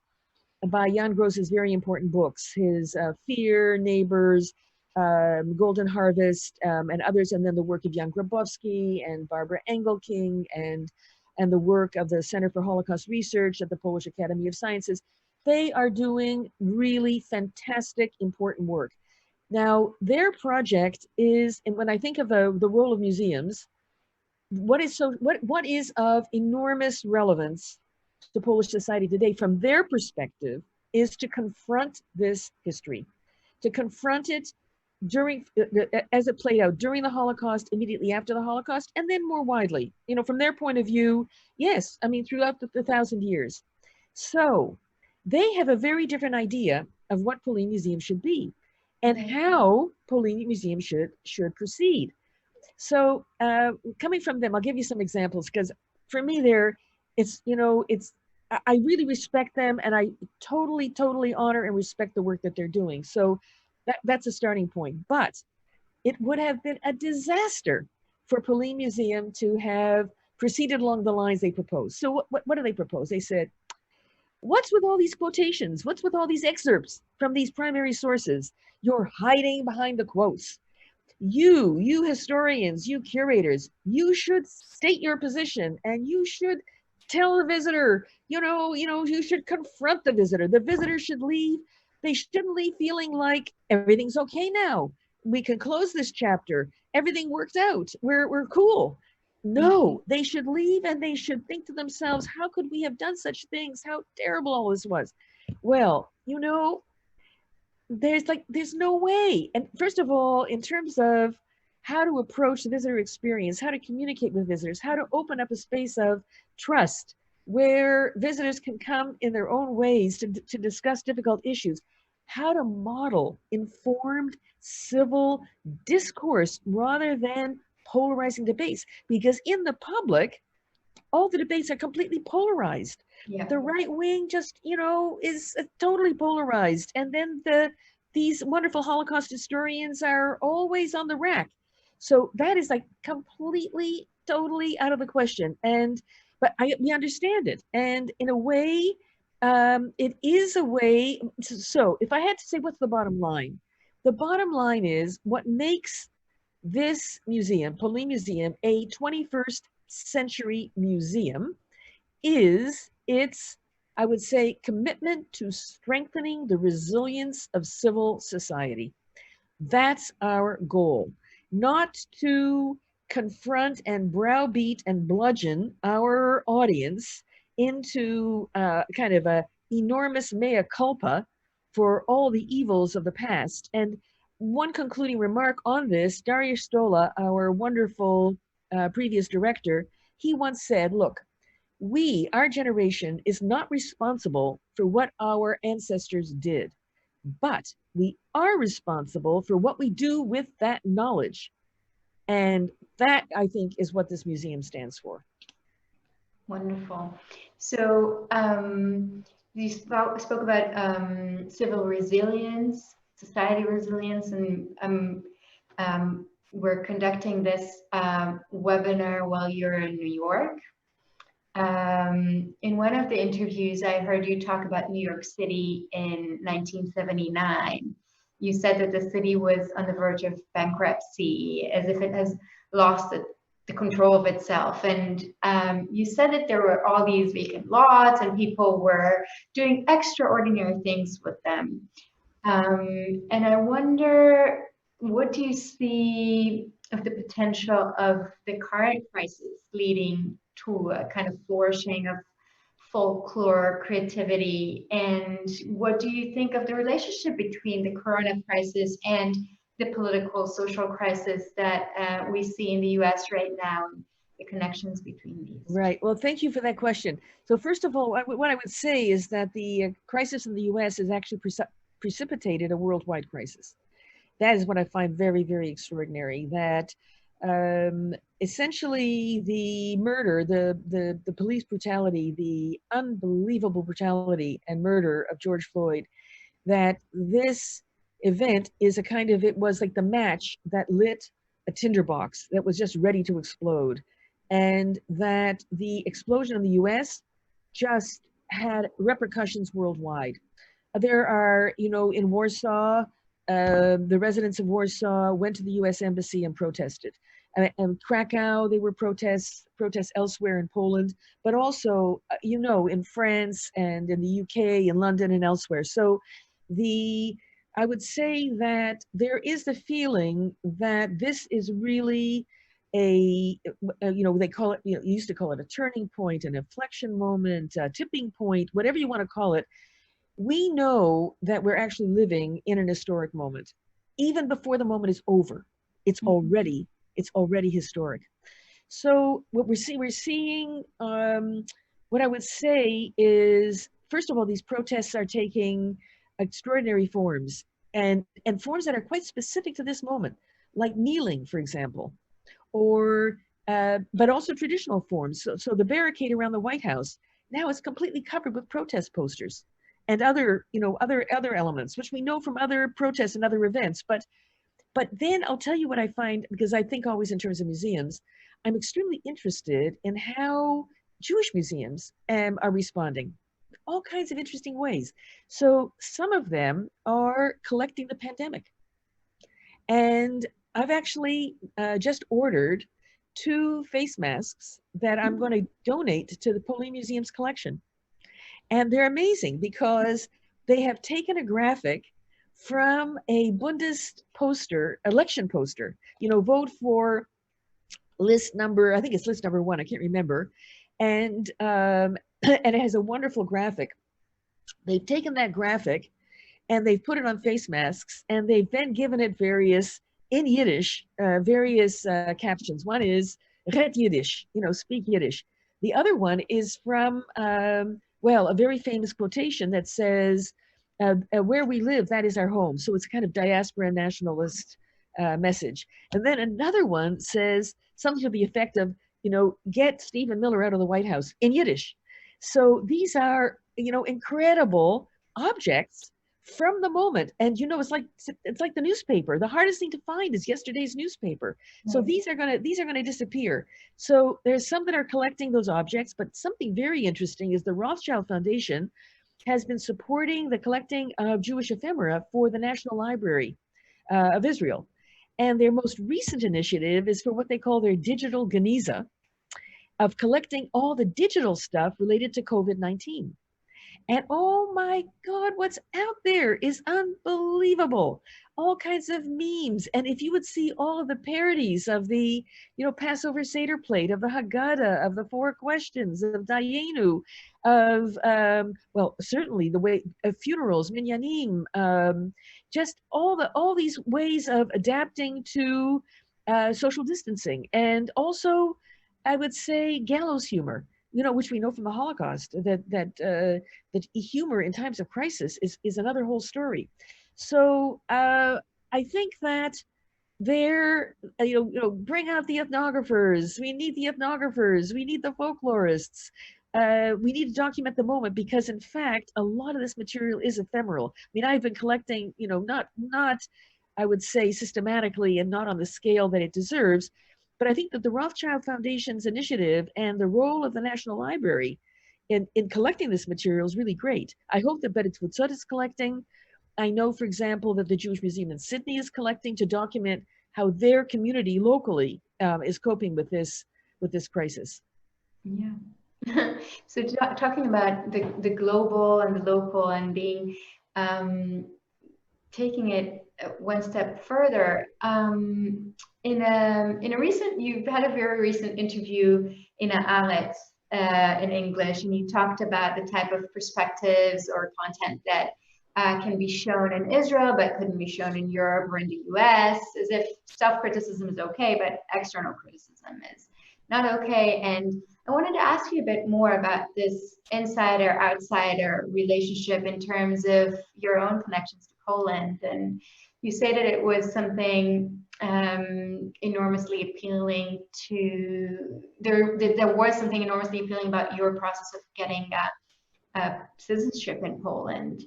by Jan Gross's very important books, his Fear, Neighbors, Golden Harvest, and others, and then the work of Jan Grabowski and Barbara Engelking, and the work of the Center for Holocaust Research at the Polish Academy of Sciences. They are doing really fantastic, important work. Now, their project is, and when I think of the role of museums, what is of enormous relevance to Polish society today from their perspective is to confront this history, to confront it as it played out during the Holocaust, immediately after the Holocaust, and then more widely, from their point of view, yes, I mean, throughout the 1,000 years. So they have a very different idea of what Polin Museum should be and how Polin Museum should proceed. So coming from them, I'll give you some examples, because for me I really respect them, and I totally honor and respect the work that they're doing. So that's a starting point. But it would have been a disaster for Polin Museum to have proceeded along the lines they proposed. So what do they propose? They said, What's with all these quotations? What's with all these excerpts from these primary sources? You're hiding behind the quotes. You historians, you curators, you should state your position, and you should tell the visitor, you should confront the visitor. The visitor should leave. They shouldn't leave feeling like everything's okay now. We can close this chapter. Everything worked out. We're cool. No, they should leave and they should think to themselves, how could we have done such things? How terrible all this was. Well, there's no way. And first of all, in terms of how to approach the visitor experience, how to communicate with visitors, how to open up a space of trust where visitors can come in their own ways to discuss difficult issues, how to model informed civil discourse rather than polarizing debates, because in the public, all the debates are completely polarized. Yeah. The right wing just, is totally polarized. And then these wonderful Holocaust historians are always on the rack. So that is like completely, totally out of the question. But we understand it. And in a way, it is a way. So if I had to say, what's the bottom line? The bottom line is what makes this museum, Polin Museum, a 21st century museum is its, I would say, commitment to strengthening the resilience of civil society. That's our goal, not to confront and browbeat and bludgeon our audience into kind of a enormous mea culpa for all the evils of the past. And one concluding remark on this, Darius Stola, our wonderful previous director, he once said, look, our generation is not responsible for what our ancestors did, but we are responsible for what we do with that knowledge. And that, I think, is what this museum stands for. Wonderful. So you spoke about civil resilience, society resilience, and we're conducting this webinar while you're in New York. In one of the interviews, I heard you talk about New York City in 1979. You said that the city was on the verge of bankruptcy, as if it has lost the control of itself. And you said that there were all these vacant lots and people were doing extraordinary things with them. And I wonder, what do you see of the potential of the current crisis leading to a kind of flourishing of folklore, creativity? And what do you think of the relationship between the corona crisis and the political, social crisis that we see in the US right now, the connections between these? Right. Well, thank you for that question. So first of all, what I would say is that the crisis in the US has actually precipitated a worldwide crisis. That is what I find very, very extraordinary, that essentially the murder, the police brutality, the unbelievable brutality and murder of George Floyd, that this event is a kind of, it was like the match that lit a tinderbox that was just ready to explode. And that the explosion in the US just had repercussions worldwide. There are, in Warsaw, the residents of Warsaw went to the US Embassy and protested. And Krakow, there were protests elsewhere in Poland, but also, in France and in the UK, in London and elsewhere. So I would say that there is the feeling that this is really they call it, you used to call it a turning point, an inflection moment, a tipping point, whatever you want to call it. We know that we're actually living in an historic moment. Even before the moment is over, it's already historic. So what we're seeing, what I would say is, first of all, these protests are taking extraordinary forms and forms that are quite specific to this moment, like kneeling, for example, or but also traditional forms. So the barricade around the White House now is completely covered with protest posters and other elements, which we know from other protests and other events. But then I'll tell you what I find, because I think always in terms of museums, I'm extremely interested in how Jewish museums are responding. all kinds of interesting ways. So some of them are collecting the pandemic. And I've actually just ordered 2 face masks that I'm going to donate to the Poland Museum's collection. And they're amazing because they have taken a graphic from a Bundes poster, election poster, you know, vote for list number, I think it's list number 1, I can't remember. And, and it has a wonderful graphic. They've taken that graphic and they've put it on face masks, and they've then given it various, in Yiddish, various captions. One is, red Yiddish, you know, speak Yiddish. The other one is from, well, a very famous quotation that says, where we live, that is our home. So it's kind of diaspora nationalist message. And then another one says something to the effect of, you know, get Stephen Miller out of the White House, in Yiddish. So these are, you know, incredible objects from the moment. And you know, it's like the newspaper. The hardest thing to find is yesterday's newspaper. So these are gonna disappear. So there's some that are collecting those objects, but something very interesting is the Rothschild Foundation has been supporting the collecting of Jewish ephemera for the National Library of Israel. And their most recent initiative is for what they call their digital Geniza, of collecting all the digital stuff related to COVID-19. And oh my God, what's out there is unbelievable. All kinds of memes. And if you would see all of the parodies of the, you know, Passover Seder plate, of the Haggadah, of the 4 questions, of Dayenu, of, well, certainly the way of funerals, minyanim, just all these ways of adapting to social distancing. And also, I would say, gallows humor, you know, which we know from the Holocaust, that humor in times of crisis is another whole story. So I think that they're, you know, bring out the ethnographers. We need the ethnographers. We need the folklorists. We need to document the moment, because in fact, a lot of this material is ephemeral. I mean, I've been collecting, you know, not I would say systematically and not on the scale that it deserves. But I think that the Rothschild Foundation's initiative and the role of the National Library in collecting this material is really great. I hope that Beit Tfutzot is collecting. I know, for example, that the Jewish Museum in Sydney is collecting to document how their community locally is coping with this crisis. Yeah. So talking about the global and the local, and being taking it one step further, in a recent, you've had a very recent interview in Haaretz in English, and you talked about the type of perspectives or content that can be shown in Israel but couldn't be shown in Europe or in the US, as if self-criticism is okay, but external criticism is not okay. And I wanted to ask you a bit more about this insider-outsider relationship in terms of your own connections to Poland. And you say that it was something enormously appealing to, there was something enormously appealing about your process of getting citizenship in Poland,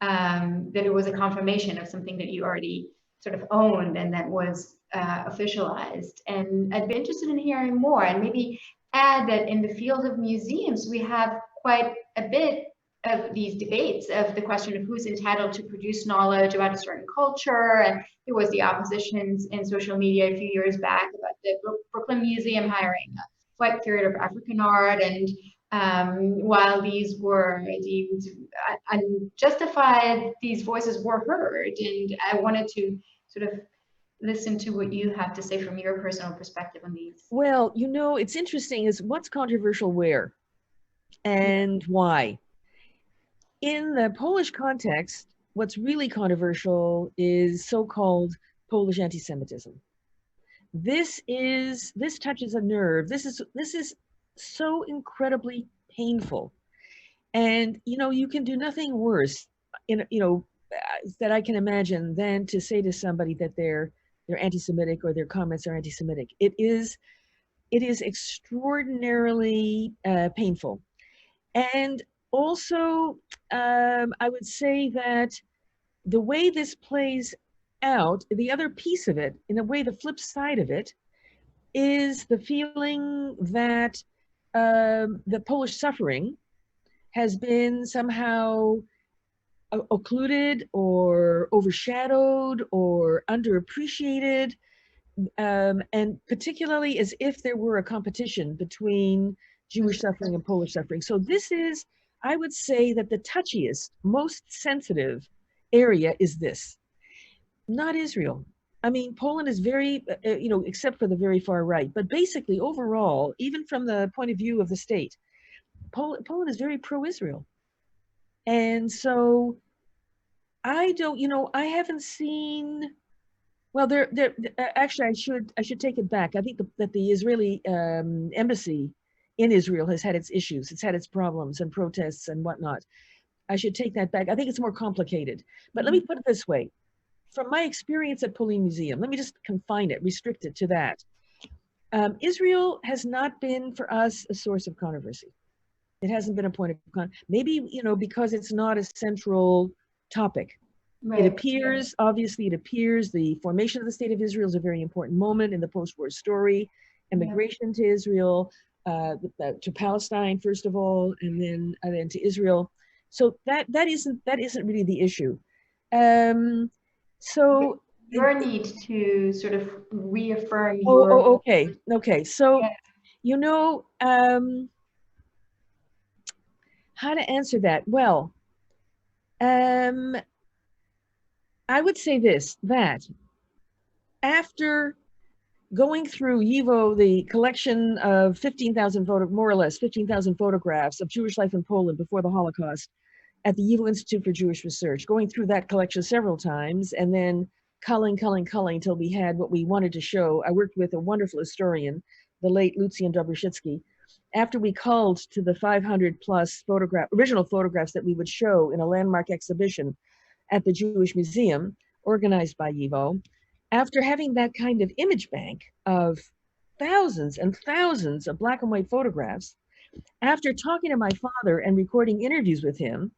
that it was a confirmation of something that you already sort of owned and that was officialized. And I'd be interested in hearing more, and maybe add that in the field of museums, we have quite a bit of these debates of the question of who's entitled to produce knowledge about a certain culture. And there was the oppositions in social media a few years back about the Brooklyn Museum hiring a white curator of African art. And while these were deemed unjustified, these voices were heard. And I wanted to sort of listen to what you have to say from your personal perspective on these. Well, you know, it's interesting is what's controversial where and why. In the Polish context, what's really controversial is so-called Polish anti-Semitism. This touches a nerve. This is so incredibly painful. And, you know, you can do nothing worse, that I can imagine than to say to somebody that they're anti-Semitic or their comments are anti-Semitic. It is extraordinarily painful. And also, I would say that the way this plays out, the other piece of it, in a way, the flip side of it, is the feeling that the Polish suffering has been somehow occluded or overshadowed or underappreciated, and particularly as if there were a competition between Jewish suffering and Polish suffering. So this is, I would say that the touchiest, most sensitive area is this, not Israel. I mean, Poland is very, except for the very far right, but basically overall, even from the point of view of the state, Poland is very pro-Israel. And so I don't, I haven't seen, well, actually, I should take it back. I think that the Israeli embassy in Israel has had its issues. It's had its problems and protests and whatnot. I should take that back. I think it's more complicated. But let me put it this way. From my experience at Polin Museum, let me just confine it, restrict it to that. Israel has not been for us a source of controversy. It hasn't been a point of maybe, because it's not a central topic. Right. It appears, obviously, the formation of the State of Israel is a very important moment in the post-war story. Immigration to Israel, to Palestine, first of all, and then to Israel. So that isn't really the issue. So your need to sort of reaffirm your. Okay. So, how to answer that? Well, I would say this, that after going through YIVO, the collection of 15,000 more or less 15,000 photographs of Jewish life in Poland before the Holocaust at the YIVO Institute for Jewish Research, going through that collection several times and then culling till we had what we wanted to show. I worked with a wonderful historian, the late Lucian Dobroszycki. After we culled to the 500 plus original photographs that we would show in a landmark exhibition at the Jewish Museum, organized by YIVO, after having that kind of image bank of thousands and thousands of black and white photographs, after talking to my father and recording interviews with him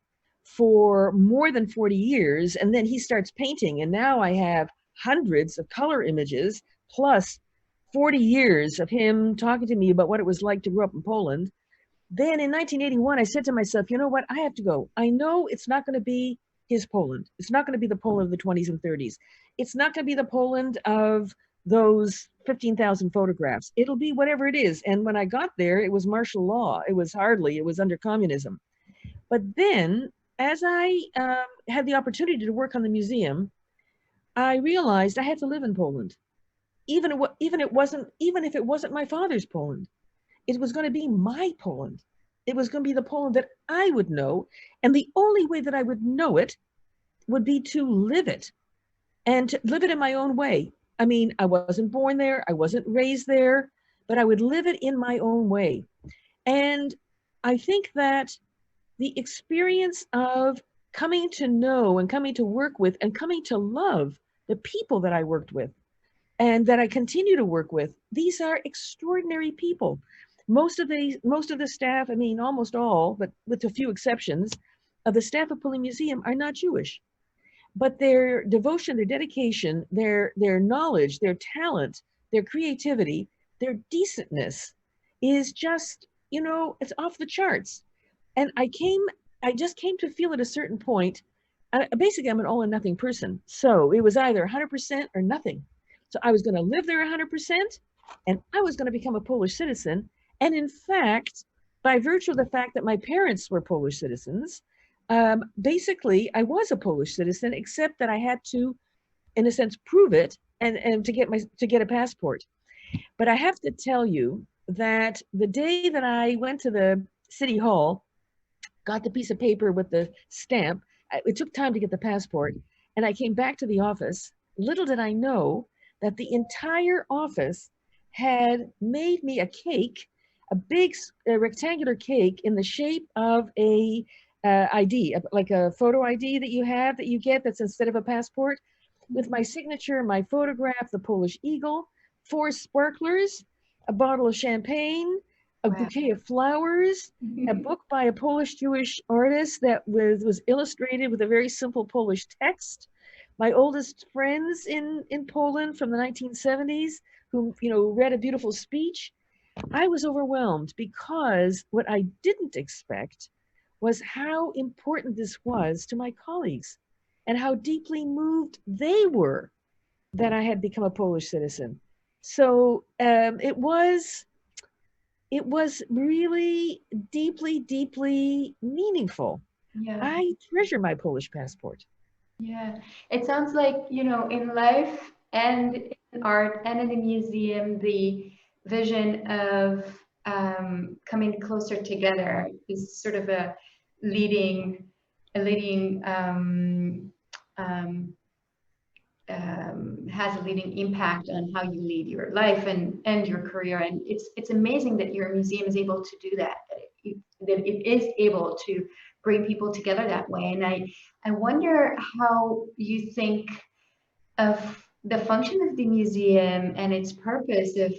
for more than 40 years, and then he starts painting, and now I have hundreds of color images, plus 40 years of him talking to me about what it was like to grow up in Poland. Then in 1981, I said to myself, you know what, I have to go. I know it's not going to be his Poland. It's not going to be the Poland of the 20s and 30s. It's not going to be the Poland of those 15,000 photographs. It'll be whatever it is. And when I got there, it was martial law. It was under communism. But then, as I had the opportunity to work on the museum, I realized I had to live in Poland. Even if it wasn't my father's Poland, it was going to be my Poland. It was going to be the Poland that I would know. And the only way that I would know it would be to live it, and to live it in my own way. I mean, I wasn't born there, I wasn't raised there, but I would live it in my own way. And I think that the experience of coming to know and coming to work with and coming to love the people that I worked with and that I continue to work with, these are extraordinary people. Most of the staff, I mean, almost all, but with a few exceptions, of the staff of Polin Museum are not Jewish. But their devotion, their dedication, their knowledge, their talent, their creativity, their decentness is just, it's off the charts. And I just came to feel at a certain point, basically I'm an all or nothing person. So it was either 100% or nothing. So I was going to live there 100%, and I was going to become a Polish citizen. And in fact, by virtue of the fact that my parents were Polish citizens, basically I was a Polish citizen, except that I had to, in a sense, prove it and to get a passport. But I have to tell you that the day that I went to the city hall, got the piece of paper with the stamp, it took time to get the passport, and I came back to the office. Little did I know that the entire office had made me a cake, a big rectangular cake in the shape of a ID, like a photo ID that you get that's instead of a passport, with my signature, my photograph, the Polish eagle, 4 sparklers, a bottle of champagne, a bouquet of flowers, a book by a Polish Jewish artist that was illustrated with a very simple Polish text. My oldest friends in Poland from the 1970s who, read a beautiful speech. I was overwhelmed because what I didn't expect was how important this was to my colleagues and how deeply moved they were that I had become a Polish citizen. So it was really deeply, deeply meaningful. Yeah. I treasure my Polish passport. Yeah. It sounds like, you know, in life and in art and in the museum, the vision of coming closer together is sort of a leading um, has a leading impact on how you lead your life and your career. And it's amazing that your museum is able to do that, that it is able to bring people together that way. And I wonder how you think of the function of the museum and its purpose of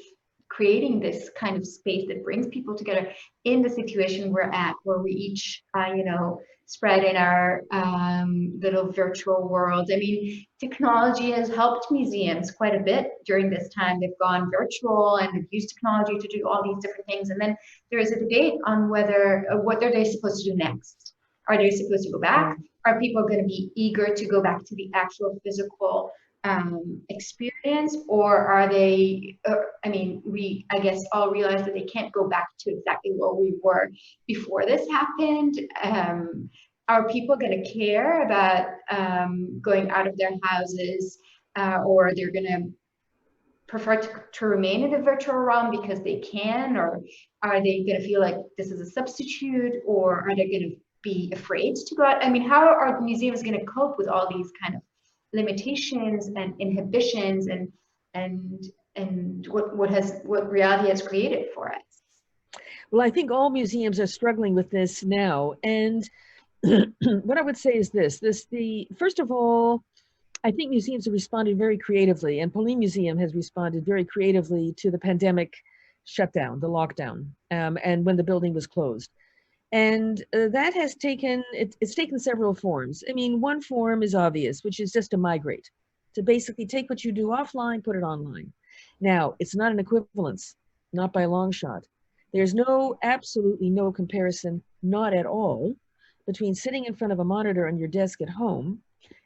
creating this kind of space that brings people together in the situation we're at, where we each, you know, spread in our little virtual world. I mean, technology has helped museums quite a bit during this time. They've gone virtual and they've used technology to do all these different things. And then there is a debate on whether, what are they supposed to do next? Are they supposed to go back? Are people going to be eager to go back to the actual physical experience, or are they, I mean, we, I guess, all realize that they can't go back to exactly where we were before this happened. Are people going to care about going out of their houses, or they're going to prefer to remain in the virtual realm because they can, or are they going to feel like this is a substitute, or are they going to be afraid to go out? I mean, how are museums going to cope with all these kind of limitations and inhibitions and what reality has created for us? Well, I think all museums are struggling with this now. And what I would say is this, first of all, I think museums have responded very creatively, and Polin Museum has responded very creatively to the pandemic shutdown, the lockdown, and when the building was closed. And that has taken, it's taken several forms. I mean, one form is obvious, which is just to migrate, to basically take what you do offline, put it online. Now, it's not an equivalence, not by a long shot. There's absolutely no comparison, not at all, between sitting in front of a monitor on your desk at home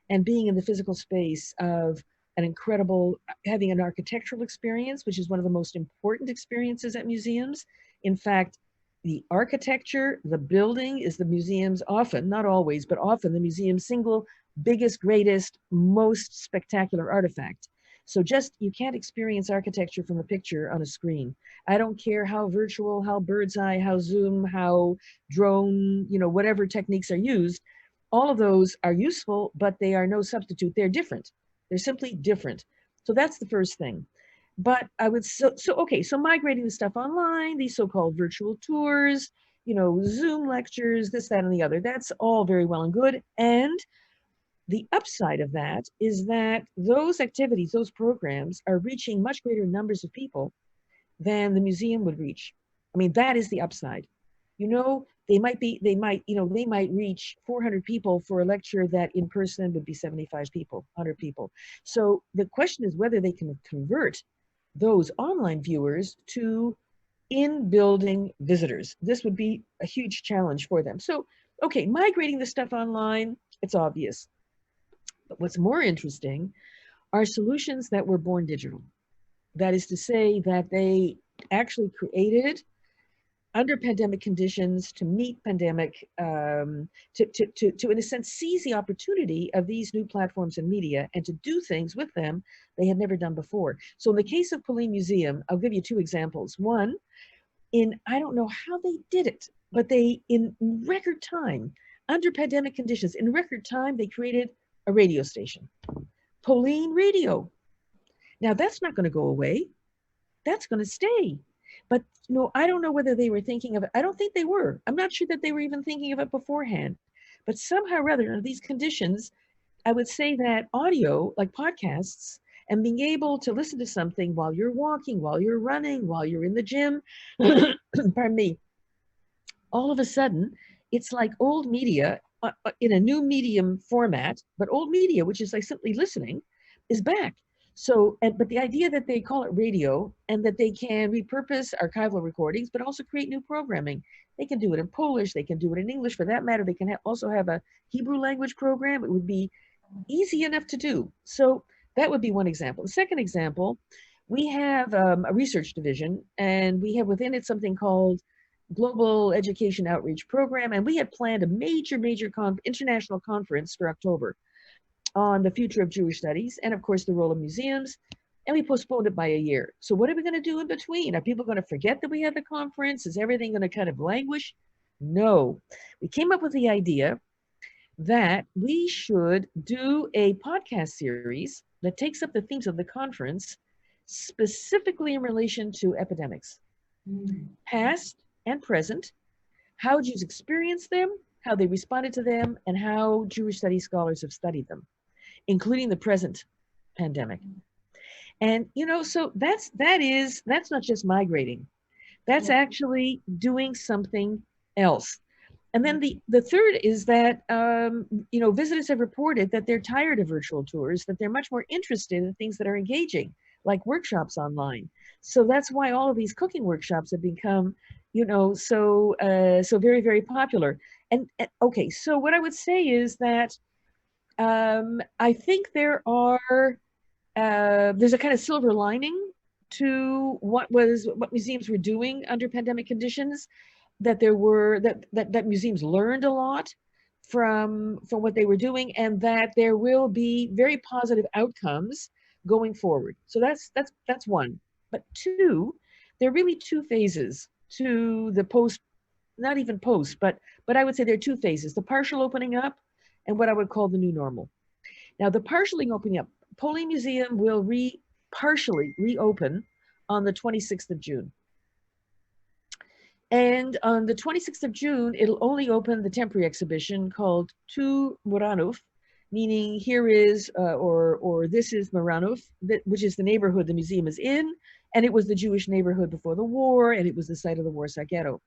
and being in the physical space of an incredible, having an architectural experience, which is one of the most important experiences at museums. In fact, the architecture, the building is the museum's often, not always, but often the museum's single biggest, greatest, most spectacular artifact. So you can't experience architecture from a picture on a screen. I don't care how virtual, how bird's eye, how Zoom, how drone, you know, whatever techniques are used, all of those are useful, but they are no substitute. They're different. They're simply different. So that's the first thing. But I would, so migrating the stuff online, these so-called virtual tours, you know, Zoom lectures, this, that, and the other, that's all very well and good. And the upside of that is that those activities, those programs are reaching much greater numbers of people than the museum would reach. I mean, that is the upside. You know, they might reach 400 people for a lecture that in person would be 75 people, 100 people. So the question is whether they can convert those online viewers to in-building visitors. This would be a huge challenge for them. So, okay, migrating the stuff online, it's obvious. But what's more interesting are solutions that were born digital. That is to say that they actually created under pandemic conditions to meet pandemic, to in a sense seize the opportunity of these new platforms and media and to do things with them they had never done before. So in the case of Polin Museum, I'll give you two examples. One, I don't know how they did it, but they, in record time, under pandemic conditions, in record time, they created a radio station, Polin Radio. Now that's not going to go away. That's going to stay. But you know, I don't know whether they were thinking of it. I don't think they were. I'm not sure that they were even thinking of it beforehand. But somehow or other, under these conditions, I would say that audio, like podcasts, and being able to listen to something while you're walking, while you're running, while you're in the gym, pardon me, all of a sudden, it's like old media in a new medium format, but old media, which is like simply listening, is back. So, but the idea that they call it radio and that they can repurpose archival recordings, but also create new programming. They can do it in Polish, they can do it in English. For that matter, they can also have a Hebrew language program. It would be easy enough to do. So that would be one example. The second example, we have a research division, and we have within it something called Global Education Outreach Program, and we had planned a major international conference for October on the future of Jewish studies and, of course, the role of museums, and we postponed it by a year. So what are we going to do in between? Are people going to forget that we had the conference? Is everything going to kind of languish? No. We came up with the idea that we should do a podcast series that takes up the themes of the conference specifically in relation to epidemics, past and present, how Jews experienced them, how they responded to them, and how Jewish studies scholars have studied them, including the present pandemic. And, you know, so that's not just migrating. That's actually doing something else. And then the third is that, you know, visitors have reported that they're tired of virtual tours, that they're much more interested in things that are engaging, like workshops online. So that's why all of these cooking workshops have become, you know, so very, very popular. And okay, so what I would say is that I think there's a kind of silver lining to what museums were doing under pandemic conditions, that that museums learned a lot from what they were doing, and that there will be very positive outcomes going forward. So that's one. But two, there are really two phases to the post, not even post, but I would say there are two phases: the partial opening up and what I would call the new normal. Now, the partially opening up, Poly Museum will partially reopen on the 26th of June. And on the 26th of June, it'll only open the temporary exhibition called Tu Moranov, meaning here is, or this is Moranov, which is the neighborhood the museum is in, and it was the Jewish neighborhood before the war, and it was the site of the Warsaw Ghetto.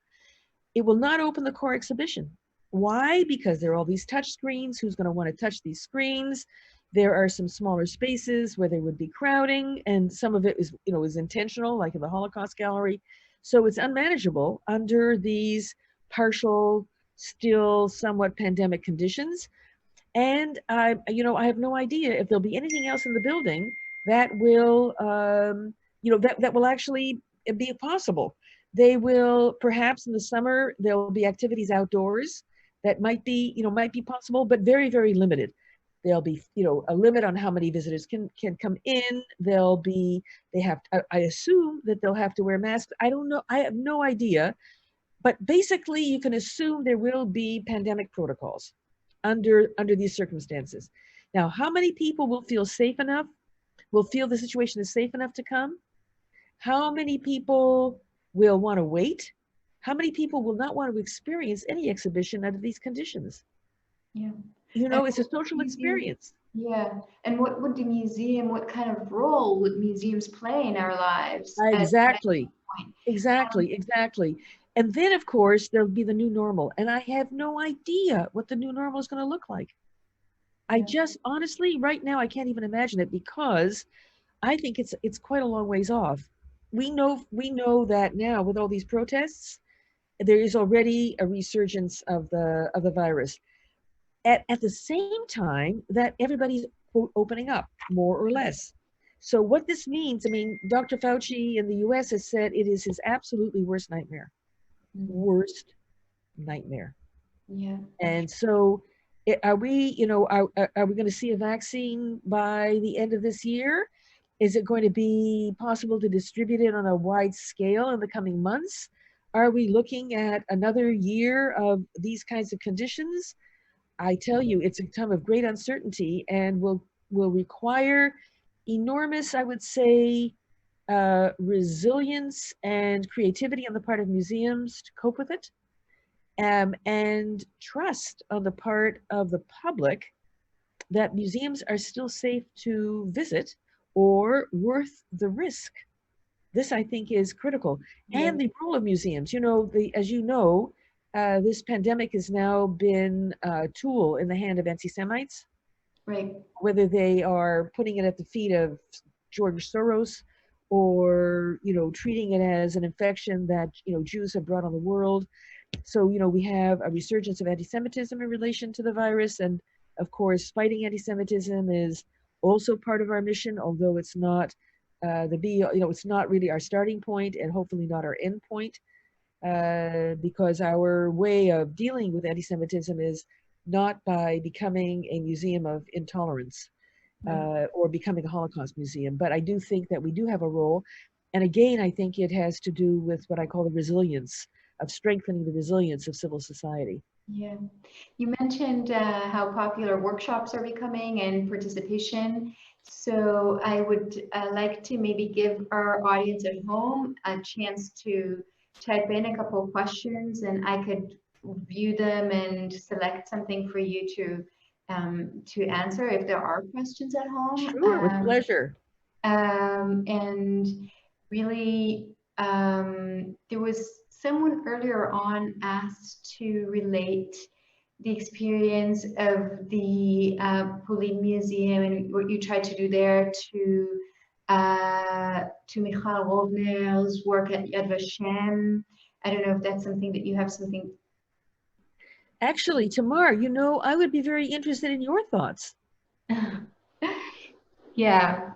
It will not open the core exhibition. Why? Because there are all these touch screens. Who's going to want to touch these screens? There are some smaller spaces where there would be crowding, and some of it is, you know, is intentional, like in the Holocaust Gallery. So it's unmanageable under these partial, still somewhat pandemic conditions. And you know, I have no idea if there'll be anything else in the building that will, you know, that will actually be possible. They will, perhaps in the summer, there will be activities outdoors that might be, you know, might be possible, but very, very limited. There'll be, you know, a limit on how many visitors can come in. They have, I assume that they'll have to wear masks. I don't know, I have no idea. But basically, you can assume there will be pandemic protocols under these circumstances. Now, how many people will feel safe enough, will feel the situation is safe enough to come? How many people will want to wait? How many people will not want to experience any exhibition under these conditions? Yeah. You know, it's a social experience. Yeah. And what would the museum, what kind of role would museums play in our lives? Exactly. Exactly. And then, of course, there'll be the new normal. And I have no idea what the new normal is going to look like. I just, honestly, right now, I can't even imagine it, because I think it's quite a long ways off. We know that now with all these protests, there is already a resurgence of the virus. At the same time that everybody's, quote, opening up more or less. So what this means, I mean, Dr. Fauci in the US has said it is his absolutely worst nightmare. Worst nightmare. Yeah. And so are we, you know, are we going to see a vaccine by the end of this year? Is it going to be possible to distribute it on a wide scale in the coming months? Are we looking at another year of these kinds of conditions? I tell you, it's a time of great uncertainty, and will require enormous, I would say, resilience and creativity on the part of museums to cope with it, and trust on the part of the public that museums are still safe to visit or worth the risk. This, I think, is critical. Yeah. And the role of museums, you know, as you know, this pandemic has now been a tool in the hand of anti-Semites. Right. Whether they are putting it at the feet of George Soros, or, you know, treating it as an infection that, you know, Jews have brought on the world. So, you know, we have a resurgence of anti-Semitism in relation to the virus. And of course, fighting anti-Semitism is also part of our mission, although it's not it's not really our starting point and hopefully not our end point, because our way of dealing with anti-Semitism is not by becoming a museum of intolerance or becoming a Holocaust museum. But I do think that we do have a role. And again, I think it has to do with what I call the resilience, of strengthening the resilience of civil society. Yeah, you mentioned how popular workshops are becoming and participation. So I would like to maybe give our audience at home a chance to type in a couple of questions, and I could view them and select something for you to answer if there are questions at home. Sure, with pleasure. And really, there was someone earlier on asked to relate the experience of the Polin Museum and what you tried to do there to Michal Rovner's work at Yad Vashem. I don't know if that's something that you have something. Actually, Tamar, you know, I would be very interested in your thoughts. Yeah.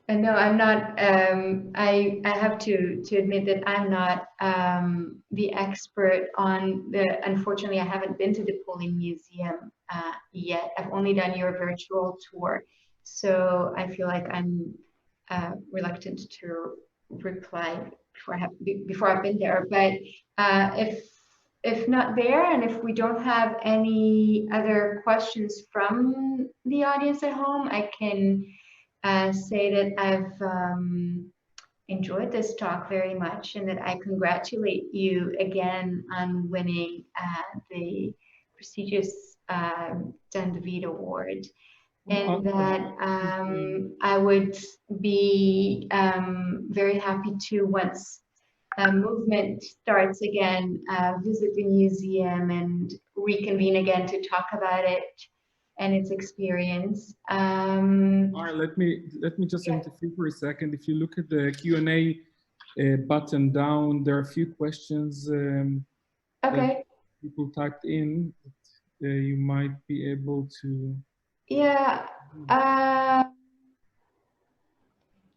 No, I'm not. I have to admit that I'm not the expert on the. Unfortunately, I haven't been to the Polin Museum yet. I've only done your virtual tour, so I feel like I'm reluctant to reply before I've been there. But if not there, and if we don't have any other questions from the audience at home, I can say that I've enjoyed this talk very much, and that I congratulate you again on winning the prestigious Dan David Award, and that I would be very happy to, once movement starts again, visit the museum and reconvene again to talk about it and its experience. All right, let me just interfere for a second. If you look at the Q&A button down, there are a few questions okay. people typed in that you might be able to. Yeah.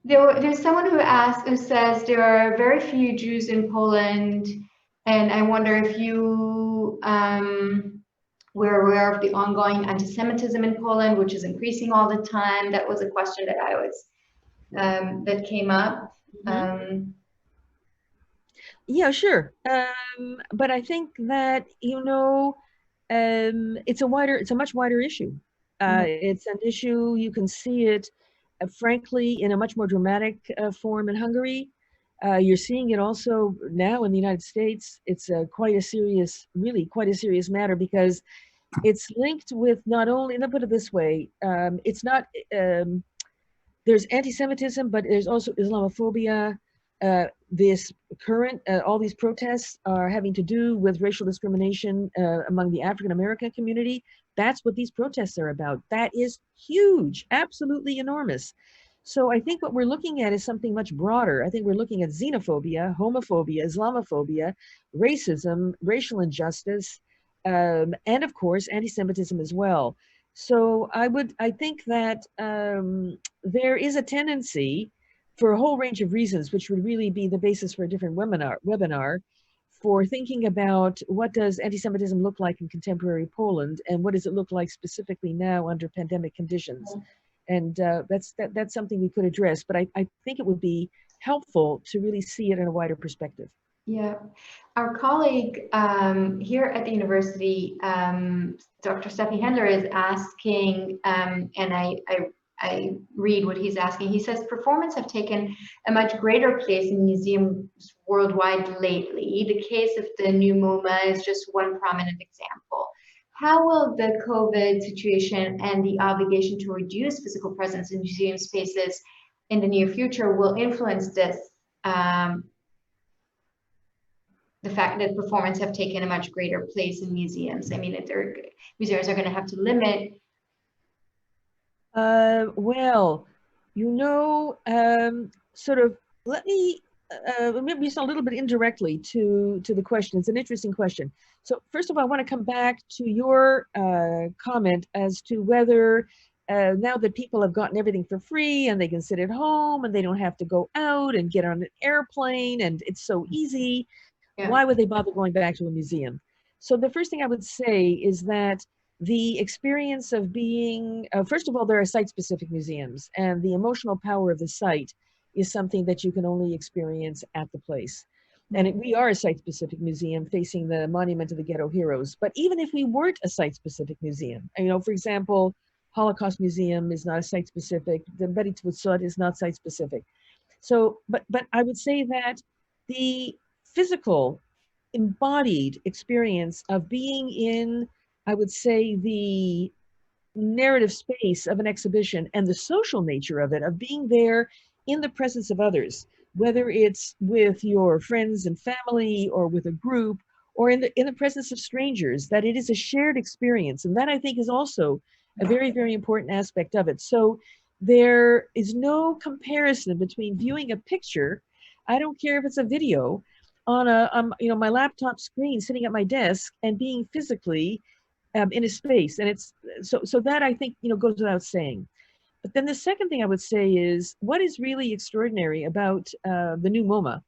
There's someone who says there are very few Jews in Poland, and I wonder if you we're aware of the ongoing anti-Semitism in Poland, which is increasing all the time. That was a question that I was that came up. Yeah, sure. But I think that, you know, it's a much wider issue. It's an issue, you can see it, frankly, in a much more dramatic form in Hungary. You're seeing it also now in the United States. It's really quite a serious matter, because it's linked with not only, let me put it this way, it's not, there's anti-Semitism, but there's also Islamophobia. This current, all these protests are having to do with racial discrimination among the African-American community. That's what these protests are about. That is huge, absolutely enormous. So I think what we're looking at is something much broader. I think we're looking at xenophobia, homophobia, Islamophobia, racism, racial injustice, and of course, anti-Semitism as well. So I think that there is a tendency, for a whole range of reasons, which would really be the basis for a different webinar, for thinking about what does anti-Semitism look like in contemporary Poland, and what does it look like specifically now under pandemic conditions. And that's something we could address, but I think it would be helpful to really see it in a wider perspective. Yeah, our colleague here at the university, Dr. Steffi Hendler, is asking, and I read what he's asking. He says, performance have taken a much greater place in museums worldwide lately. The case of the new MoMA is just one prominent example. How will the COVID situation and the obligation to reduce physical presence in museum spaces in the near future will influence this, the fact that performance have taken a much greater place in museums? I mean, if museums are going to have to limit. Well, you know, sort of, let me maybe just a little bit indirectly to the question. It's an interesting question. So first of all, I want to come back to your comment as to whether now that people have gotten everything for free and they can sit at home and they don't have to go out and get on an airplane and it's so easy, why would they bother going back to a museum? So the first thing I would say is that the experience of being, first of all, there are site-specific museums, and the emotional power of the site is something that you can only experience at the place. And we are a site-specific museum facing the Monument of the Ghetto Heroes. But even if we weren't a site-specific museum, you know, for example, Holocaust Museum is not a site-specific, the Beit Tvutzot is not site-specific. So, but I would say that the physical, embodied experience of being in, I would say, the narrative space of an exhibition and the social nature of it, of being there in the presence of others, whether it's with your friends and family or with a group or in the presence of strangers, that it is a shared experience. And that, I think, is also a very, very important aspect of it. So there is no comparison between viewing a picture, I don't care if it's a video, on a you know, my laptop screen sitting at my desk, and being physically in a space. And it's so that, I think, you know, goes without saying. But then the second thing I would say is what is really extraordinary about the new MoMA.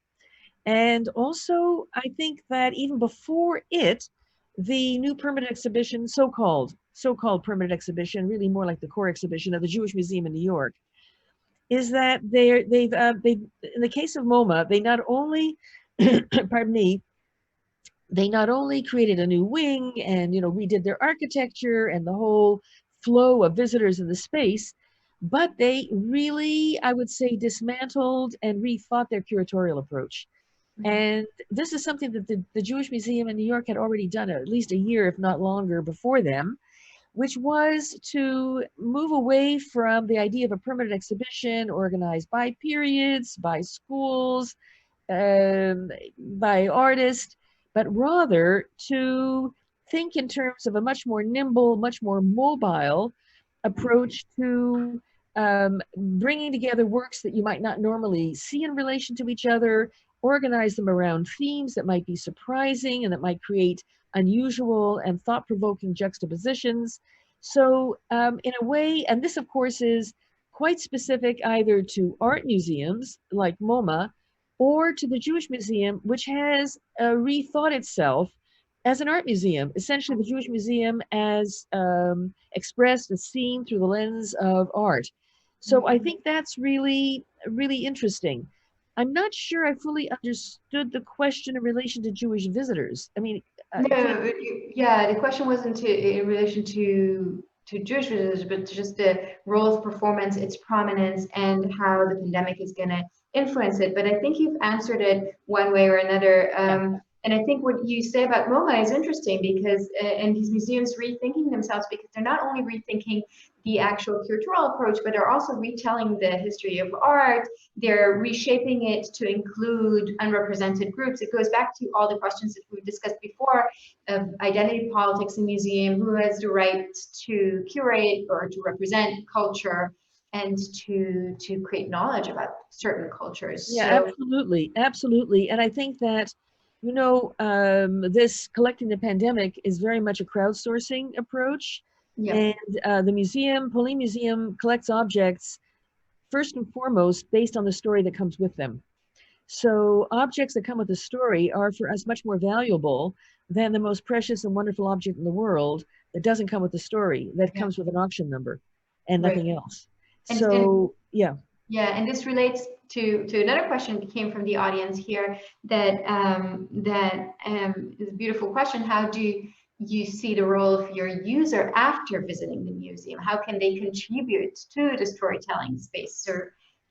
And also, I think that even before it, the new permanent exhibition, so-called permanent exhibition, really more like the core exhibition of the Jewish Museum in New York, is that they've in the case of MoMA, they not only pardon me, they not only created a new wing and, you know, redid their architecture and the whole flow of visitors in the space, but they really, I would say, dismantled and rethought their curatorial approach. And this is something that the Jewish Museum in New York had already done at least a year, if not longer, before them, which was to move away from the idea of a permanent exhibition organized by periods, by schools, by artists, but rather to think in terms of a much more nimble, much more mobile approach to bringing together works that you might not normally see in relation to each other, organize them around themes that might be surprising and that might create unusual and thought-provoking juxtapositions. So in a way, and this of course is quite specific either to art museums like MoMA or to the Jewish Museum, which has rethought itself as an art museum, essentially the Jewish Museum as expressed and seen through the lens of art. So I think that's really, really interesting. I'm not sure I fully understood the question in relation to Jewish visitors. I mean, no, yeah, the question wasn't in relation to Jewish visitors, but just the role of performance, its prominence, and how the pandemic is going to influence it. But I think you've answered it one way or another. And I think what you say about MoMA is interesting because, and these museums rethinking themselves, because they're not only rethinking the actual curatorial approach, but they're also retelling the history of art. They're reshaping it to include unrepresented groups. It goes back to all the questions that we've discussed before of identity politics in museum, who has the right to curate or to represent culture and to create knowledge about certain cultures. Yeah, so, absolutely, absolutely. And I think that, you know, this collecting the pandemic is very much a crowdsourcing approach. Yeah. And the museum, Polin Museum, collects objects first and foremost based on the story that comes with them. So objects that come with a story are for us much more valuable than the most precious and wonderful object in the world that doesn't come with a story, that comes with an auction number and nothing else. And, so, yeah. Yeah, and this relates to another question that came from the audience here that is a beautiful question. How do you see the role of your user after visiting the museum? How can they contribute to the storytelling space? So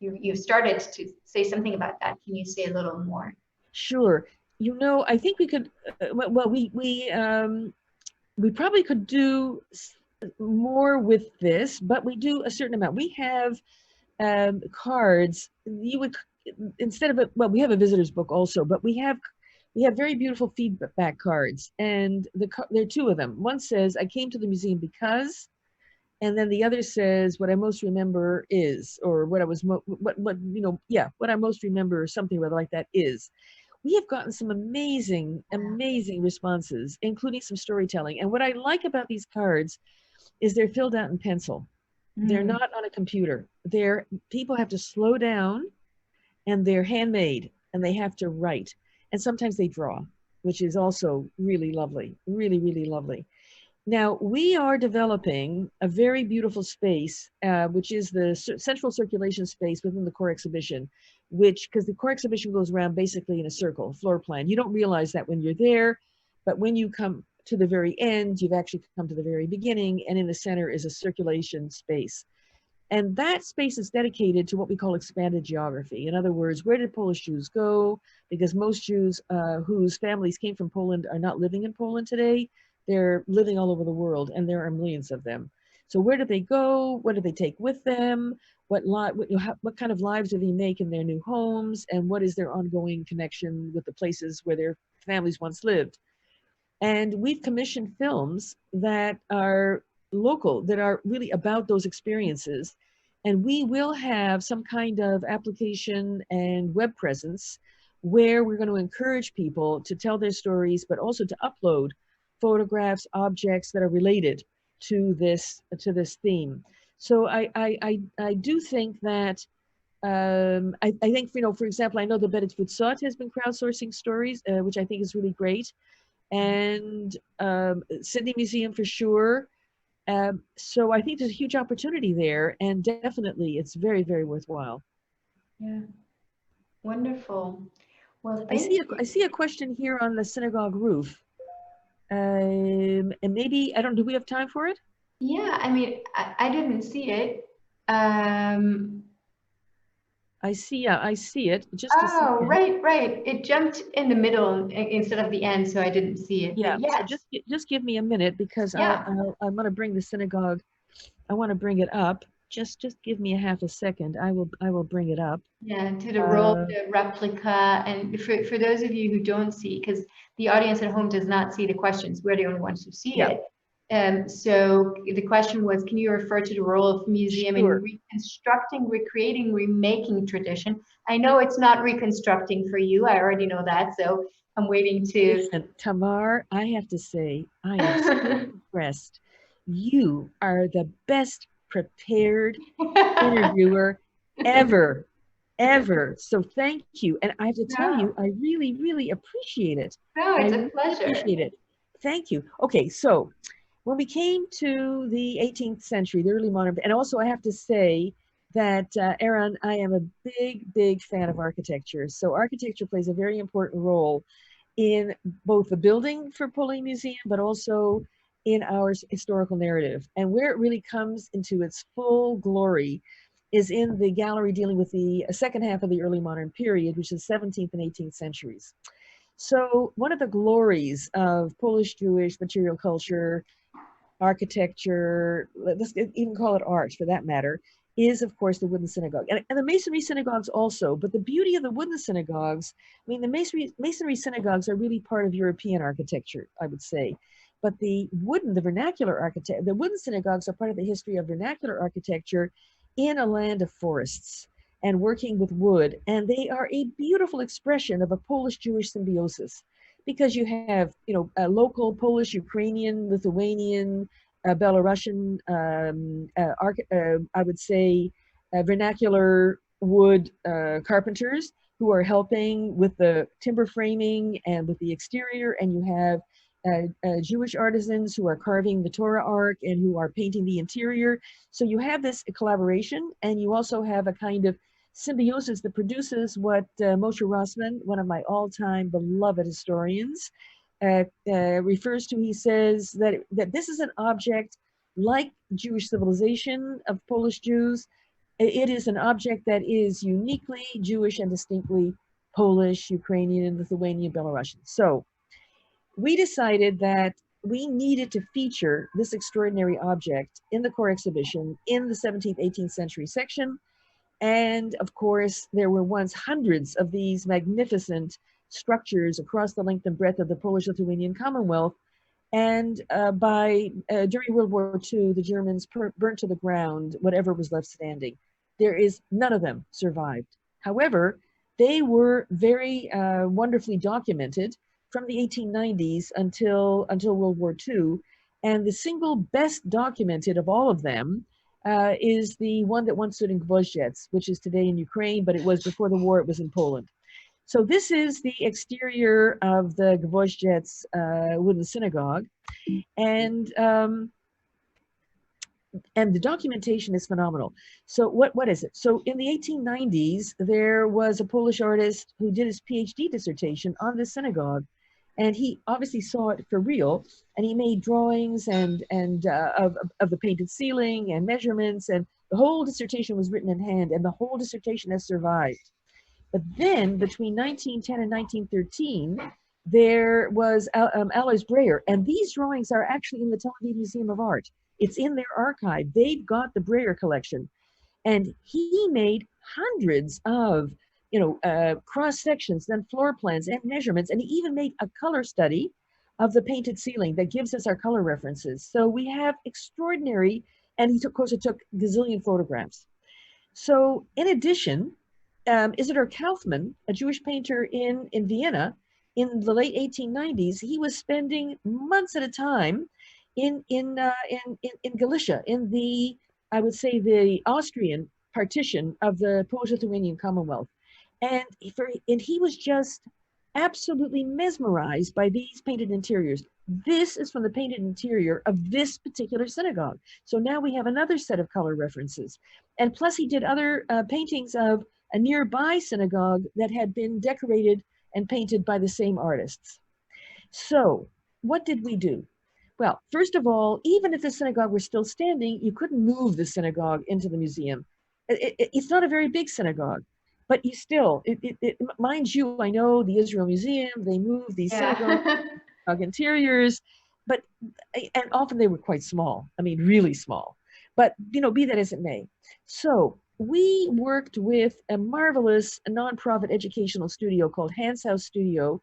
you've started to say something about that. Can you say a little more? Sure. You know, I think we could, well, we probably could do more with this, but we do a certain amount. We have cards. You would, instead of well, we have a visitor's book also, but we have very beautiful feedback cards, and there are two of them. One says, "I came to the museum because," And then the other says, what I most remember is, or what I was, what I most remember, or something rather like that is. We have gotten some amazing, amazing responses, including some storytelling. And what I like about these cards is they're filled out in pencil. They're not on a computer. People have to slow down, and they're handmade, and they have to write. And sometimes they draw, which is also really lovely, really, really lovely. Now, we are developing a very beautiful space, which is the central circulation space within the core exhibition, because the core exhibition goes around basically in a circle, floor plan. You don't realize that when you're there, but when you come to the very end, you've actually come to the very beginning, and in the center is a circulation space. And that space is dedicated to what we call expanded geography. In other words, where did Polish Jews go? Because most Jews whose families came from Poland are not living in Poland today. They're living all over the world, and there are millions of them. So where did they go? What did they take with them? What kind of lives do they make in their new homes? And what is their ongoing connection with the places where their families once lived? And we've commissioned films that are local, that are really about those experiences. And we will have some kind of application and web presence where we're going to encourage people to tell their stories, but also to upload photographs, objects that are related to this theme. So I do think that I think, for example, I know the Beretz Futsot has been crowdsourcing stories, which I think is really great. And Sydney Museum for sure. So I think there's a huge opportunity there, and definitely it's very, very worthwhile. Yeah, wonderful. Well, I see a question here on the synagogue roof. And maybe, do we have time for it? Yeah, I mean, I didn't see it. I see it. Just right. It jumped in the middle instead of the end, so I didn't see it. Yeah, but yes. so just give me a minute, because Yeah. I'm going to bring the synagogue. I want to bring it up. Just give me a half a second. I will bring it up. Yeah, to the role, the replica, and for those of you who don't see, because the audience at home does not see the questions, we're the only ones who see it. So the question was, can you refer to the role of museum in reconstructing, recreating, remaking tradition? I know it's not reconstructing for you. I already know that. So I'm waiting to. Listen, Tamar, I have to say, I am so impressed. You are the best prepared interviewer ever. So thank you. And I have to tell you, I really, really appreciate it. No, it's a pleasure. Appreciate it. Thank you. Okay, so when we came to the 18th century, the early modern, and also I have to say that, Aaron, I am a big, big fan of architecture. So architecture plays a very important role in both the building for Polish Museum, but also in our historical narrative. And where it really comes into its full glory is in the gallery dealing with the second half of the early modern period, which is 17th and 18th centuries. So one of the glories of Polish Jewish material culture, architecture, let's even call it art for that matter, is of course the wooden synagogue. And the masonry synagogues also, but the beauty of the wooden synagogues, I mean, the masonry synagogues are really part of European architecture, I would say. But the wooden synagogues are part of the history of vernacular architecture in a land of forests and working with wood. And they are a beautiful expression of a Polish-Jewish symbiosis, because you have, a local Polish, Ukrainian, Lithuanian, Belarusian, I would say, vernacular wood carpenters who are helping with the timber framing and with the exterior, and you have Jewish artisans who are carving the Torah Ark and who are painting the interior. So you have this collaboration, and you also have a kind of symbiosis that produces what Moshe Rossman, one of my all-time beloved historians, refers to. He says that this is an object like Jewish civilization of Polish Jews. It is an object that is uniquely Jewish and distinctly Polish, Ukrainian, Lithuanian, Belarusian. So we decided that we needed to feature this extraordinary object in the core exhibition in the 17th, 18th century section. And of course, there were once hundreds of these magnificent structures across the length and breadth of the Polish-Lithuanian Commonwealth. And during World War II, the Germans burnt to the ground whatever was left standing. None of them survived. However, they were very wonderfully documented from the 1890s until World War II. And the single best documented of all of them is the one that once stood in Gwoździec, which is today in Ukraine, but it was before the war, it was in Poland. So this is the exterior of the Gwoździec wooden synagogue. And the documentation is phenomenal. So what is it? So in the 1890s, there was a Polish artist who did his PhD dissertation on the synagogue, and he obviously saw it for real, and he made drawings and of the painted ceiling and measurements, and the whole dissertation was written in hand, and the whole dissertation has survived. But then between 1910 and 1913, there was Alois Breyer, and these drawings are actually in the Tel Aviv Museum of Art. It's in their archive. They've got the Breyer collection, and he made hundreds of, cross sections, then floor plans and measurements, and he even made a color study of the painted ceiling that gives us our color references. So we have extraordinary, and he took, of course, it took gazillion photographs. So in addition, Isidor Kaufmann, a Jewish painter in Vienna, in the late 1890s, he was spending months at a time in Galicia, in the, I would say, the Austrian partition of the Polish-Lithuanian Commonwealth. And he was just absolutely mesmerized by these painted interiors. This is from the painted interior of this particular synagogue. So now we have another set of color references. And plus he did other paintings of a nearby synagogue that had been decorated and painted by the same artists. So what did we do? Well, first of all, even if the synagogue were still standing, you couldn't move the synagogue into the museum. It's not a very big synagogue, but you still, mind you, I know the Israel Museum, they move these synagogue interiors, and often they were quite small. I mean, really small. But, be that as it may. So we worked with a marvelous nonprofit educational studio called Hans House Studio,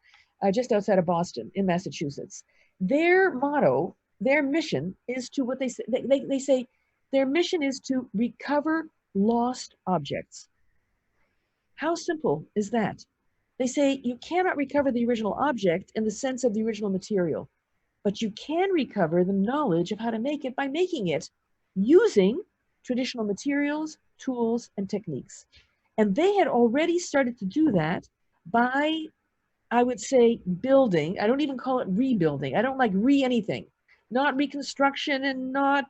just outside of Boston in Massachusetts. Their motto, their mission is to what they say, their mission is to recover lost objects. How simple is that? They say you cannot recover the original object in the sense of the original material, but you can recover the knowledge of how to make it by making it using traditional materials, tools, and techniques. And they had already started to do that by, I would say, building. I don't even call it rebuilding. I don't like anything. Not reconstruction and not,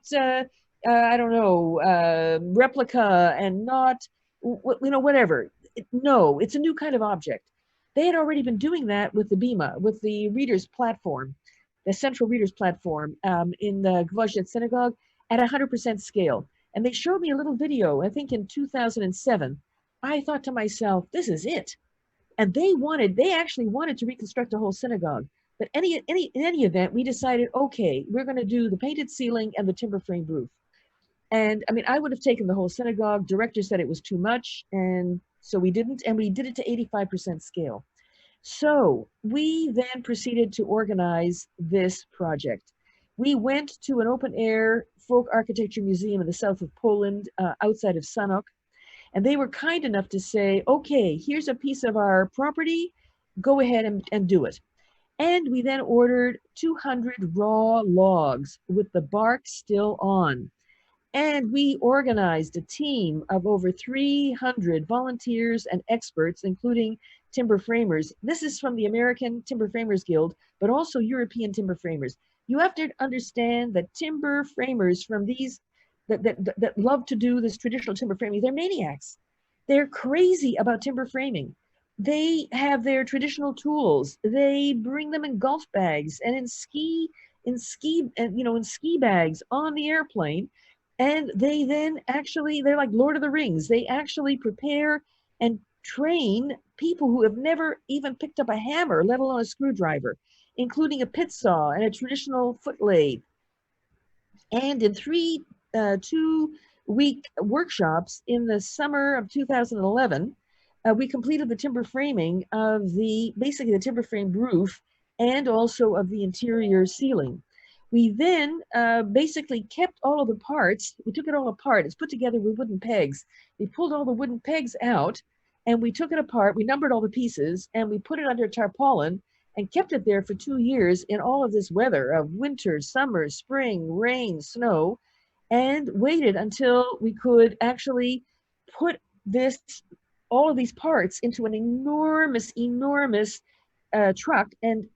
replica and not, whatever. No, it's a new kind of object. They had already been doing that with the Bima, with the readers platform, the central readers platform in the Gwoździec synagogue at 100% scale. And they showed me a little video, I think in 2007. I thought to myself, this is it. And they actually wanted to reconstruct a whole synagogue. But in any event, we decided, okay, we're going to do the painted ceiling and the timber frame roof. And I mean, I would have taken the whole synagogue. Director said it was too much. And so we didn't, and we did it to 85% scale. So we then proceeded to organize this project. We went to an open air folk architecture museum in the south of Poland, outside of Sanok. And they were kind enough to say, okay, here's a piece of our property, go ahead and do it. And we then ordered 200 raw logs with the bark still on. And we organized a team of over 300 volunteers and experts, including timber framers. This is from the American Timber Framers Guild, but also European timber framers. You have to understand that timber framers from these that love to do this traditional timber framing, they're maniacs. They're crazy about timber framing. They have their traditional tools. They bring them in golf bags and in ski bags on the airplane. And they then actually, they're like Lord of the Rings. They actually prepare and train people who have never even picked up a hammer, let alone a screwdriver, including a pit saw and a traditional foot lathe. And in 2-week workshops in the summer of 2011, we completed the timber framing of basically the timber frame roof and also of the interior ceiling. We then basically kept all of the parts. We took it all apart. It's put together with wooden pegs. We pulled all the wooden pegs out, and we took it apart. We numbered all the pieces, and we put it under tarpaulin and kept it there for 2 years in all of this weather of winter, summer, spring, rain, snow, and waited until we could actually put all of these parts into an enormous truck and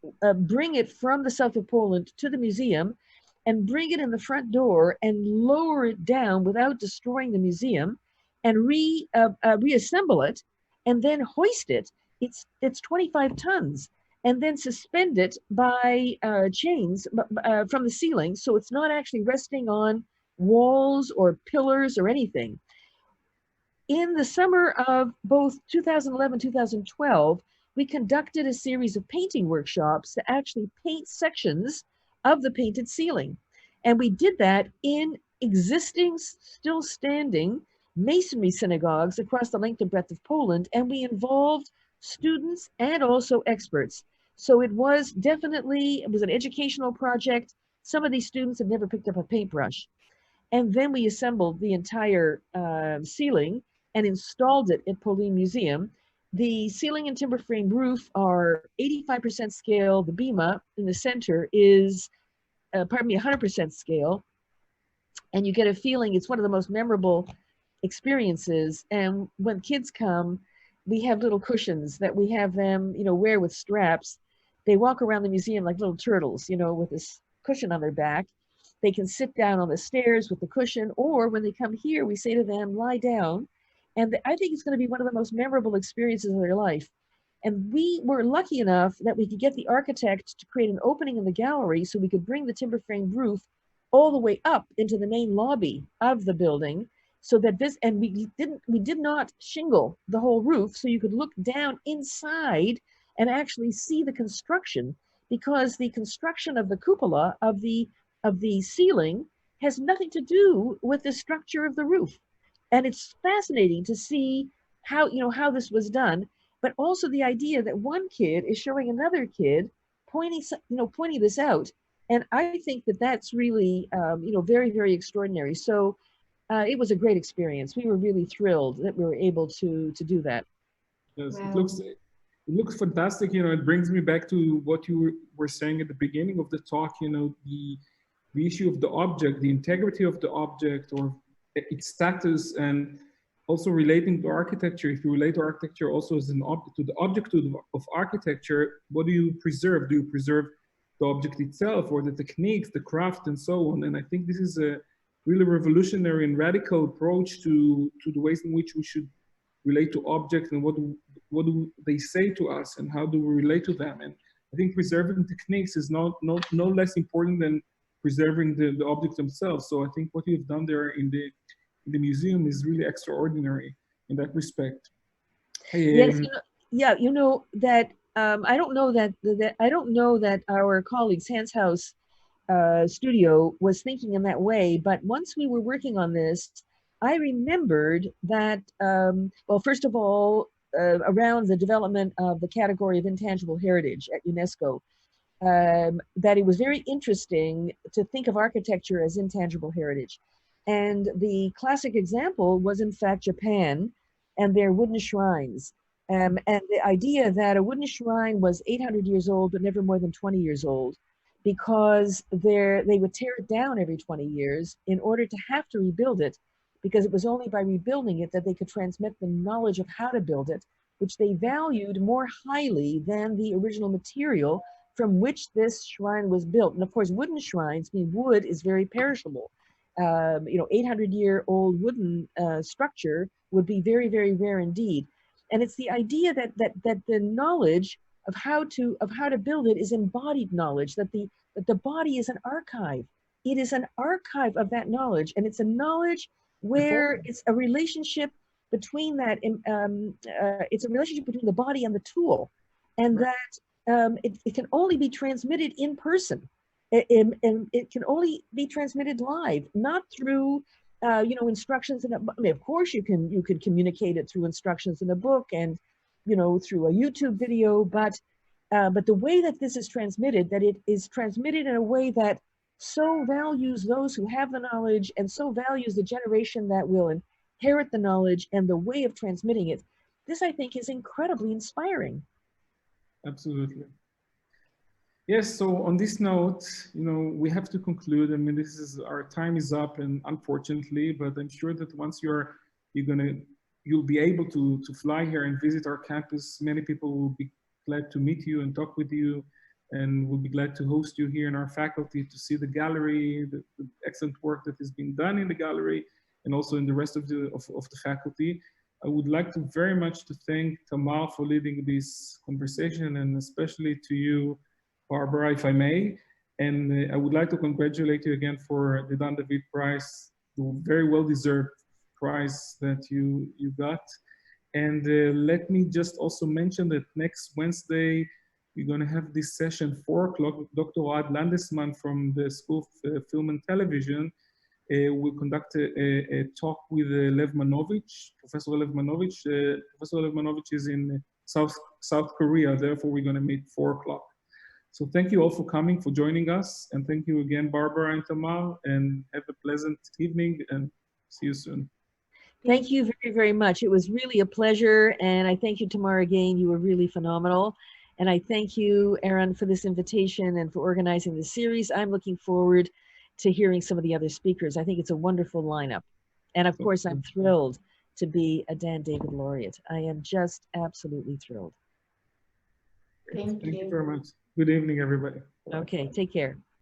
bring it from the south of Poland to the museum and bring it in the front door and lower it down without destroying the museum and reassemble it and then hoist it. It's 25 tons and then suspend it by chains from the ceiling, so it's not actually resting on walls or pillars or anything. In the summer of both 2011 2012, we conducted a series of painting workshops to actually paint sections of the painted ceiling. And we did that in existing, still standing masonry synagogues across the length and breadth of Poland. And we involved students and also experts. So it was an educational project. Some of these students had never picked up a paintbrush. And then we assembled the entire ceiling and installed it at Polin Museum. The ceiling and timber frame roof are 85% scale. The bima in the center is, 100% scale. And you get a feeling it's one of the most memorable experiences. And when kids come, we have little cushions that we have them, wear with straps. They walk around the museum like little turtles, with this cushion on their back. They can sit down on the stairs with the cushion, or when they come here, we say to them, lie down. And I think it's going to be one of the most memorable experiences of their life. And we were lucky enough that we could get the architect to create an opening in the gallery so we could bring the timber frame roof all the way up into the main lobby of the building, so that we did not shingle the whole roof, so you could look down inside and actually see the construction, because the construction of the cupola of the ceiling has nothing to do with the structure of the roof. And it's fascinating to see how this was done, but also the idea that one kid is showing another kid pointing this out. And I think that that's really, very, very extraordinary. So it was a great experience. We were really thrilled that we were able to do that. Yes, Wow. it looks fantastic. It brings me back to what you were saying at the beginning of the talk, the issue of the object, the integrity of the object or its status, and also relating to architecture. If you relate to architecture also as an object, to the object of architecture, what do you preserve? Do you preserve the object itself or the techniques, the craft, and so on? And I think this is a really revolutionary and radical approach to the ways in which we should relate to objects, and what do they say to us, and how do we relate to them. And I think preserving techniques is no less important than preserving the objects themselves. So I think what you've done there in the museum is really extraordinary in that respect. Yes, that I don't know that our colleagues Hans House studio was thinking in that way, but once we were working on this, I remembered that well, first of all, around the development of the category of intangible heritage at UNESCO, that it was very interesting to think of architecture as intangible heritage. And the classic example was, in fact, Japan and their wooden shrines. And the idea that a wooden shrine was 800 years old, but never more than 20 years old, because they would tear it down every 20 years in order to have to rebuild it, because it was only by rebuilding it that they could transmit the knowledge of how to build it, which they valued more highly than the original material from which this shrine was built. And of course, wooden shrines, wood is very perishable. 800-year-old wooden structure would be very, very rare indeed. And it's the idea that the knowledge of how to build it is embodied knowledge, that the body is an archive. It is an archive of that knowledge, and it's a knowledge where it's a relationship between that. It's a relationship between the body and the tool, and right. That it can only be transmitted in person. And it can only be transmitted live, not through instructions. Of course, you can communicate it through instructions in a book and through a YouTube video. But the way that this is transmitted, that it is transmitted in a way that so values those who have the knowledge and so values the generation that will inherit the knowledge and the way of transmitting it. This, I think, is incredibly inspiring. Absolutely. Yes, so on this note, we have to conclude. I mean, our time is up, and unfortunately, but I'm sure that once you'll be able to fly here and visit our campus. Many people will be glad to meet you and talk with you, and we'll be glad to host you here in our faculty to see the gallery, the excellent work that has been done in the gallery, and also in the rest of the faculty. I would like to very much to thank Tamar for leading this conversation, and especially to you, Barbara, if I may. And I would like to congratulate you again for the Dan David Prize, the very well-deserved prize that you got. And let me just also mention that next Wednesday, we're going to have this session, 4 o'clock, with Dr. Oad Landesman from the School of Film and Television. We'll conduct a talk with Lev Manovich, Professor Lev Manovich. Professor Lev Manovich is in South Korea, therefore we're going to meet 4 o'clock. So thank you all for coming, for joining us. And thank you again, Barbara and Tamar, and have a pleasant evening and see you soon. Thank you very, very much. It was really a pleasure. And I thank you, Tamar, again. You were really phenomenal. And I thank you, Aaron, for this invitation and for organizing the series. I'm looking forward to hearing some of the other speakers. I think it's a wonderful lineup. And of course, I'm thrilled to be a Dan David laureate. I am just absolutely thrilled. Thank you. Thank you very much. Good evening, everybody. Okay, take care.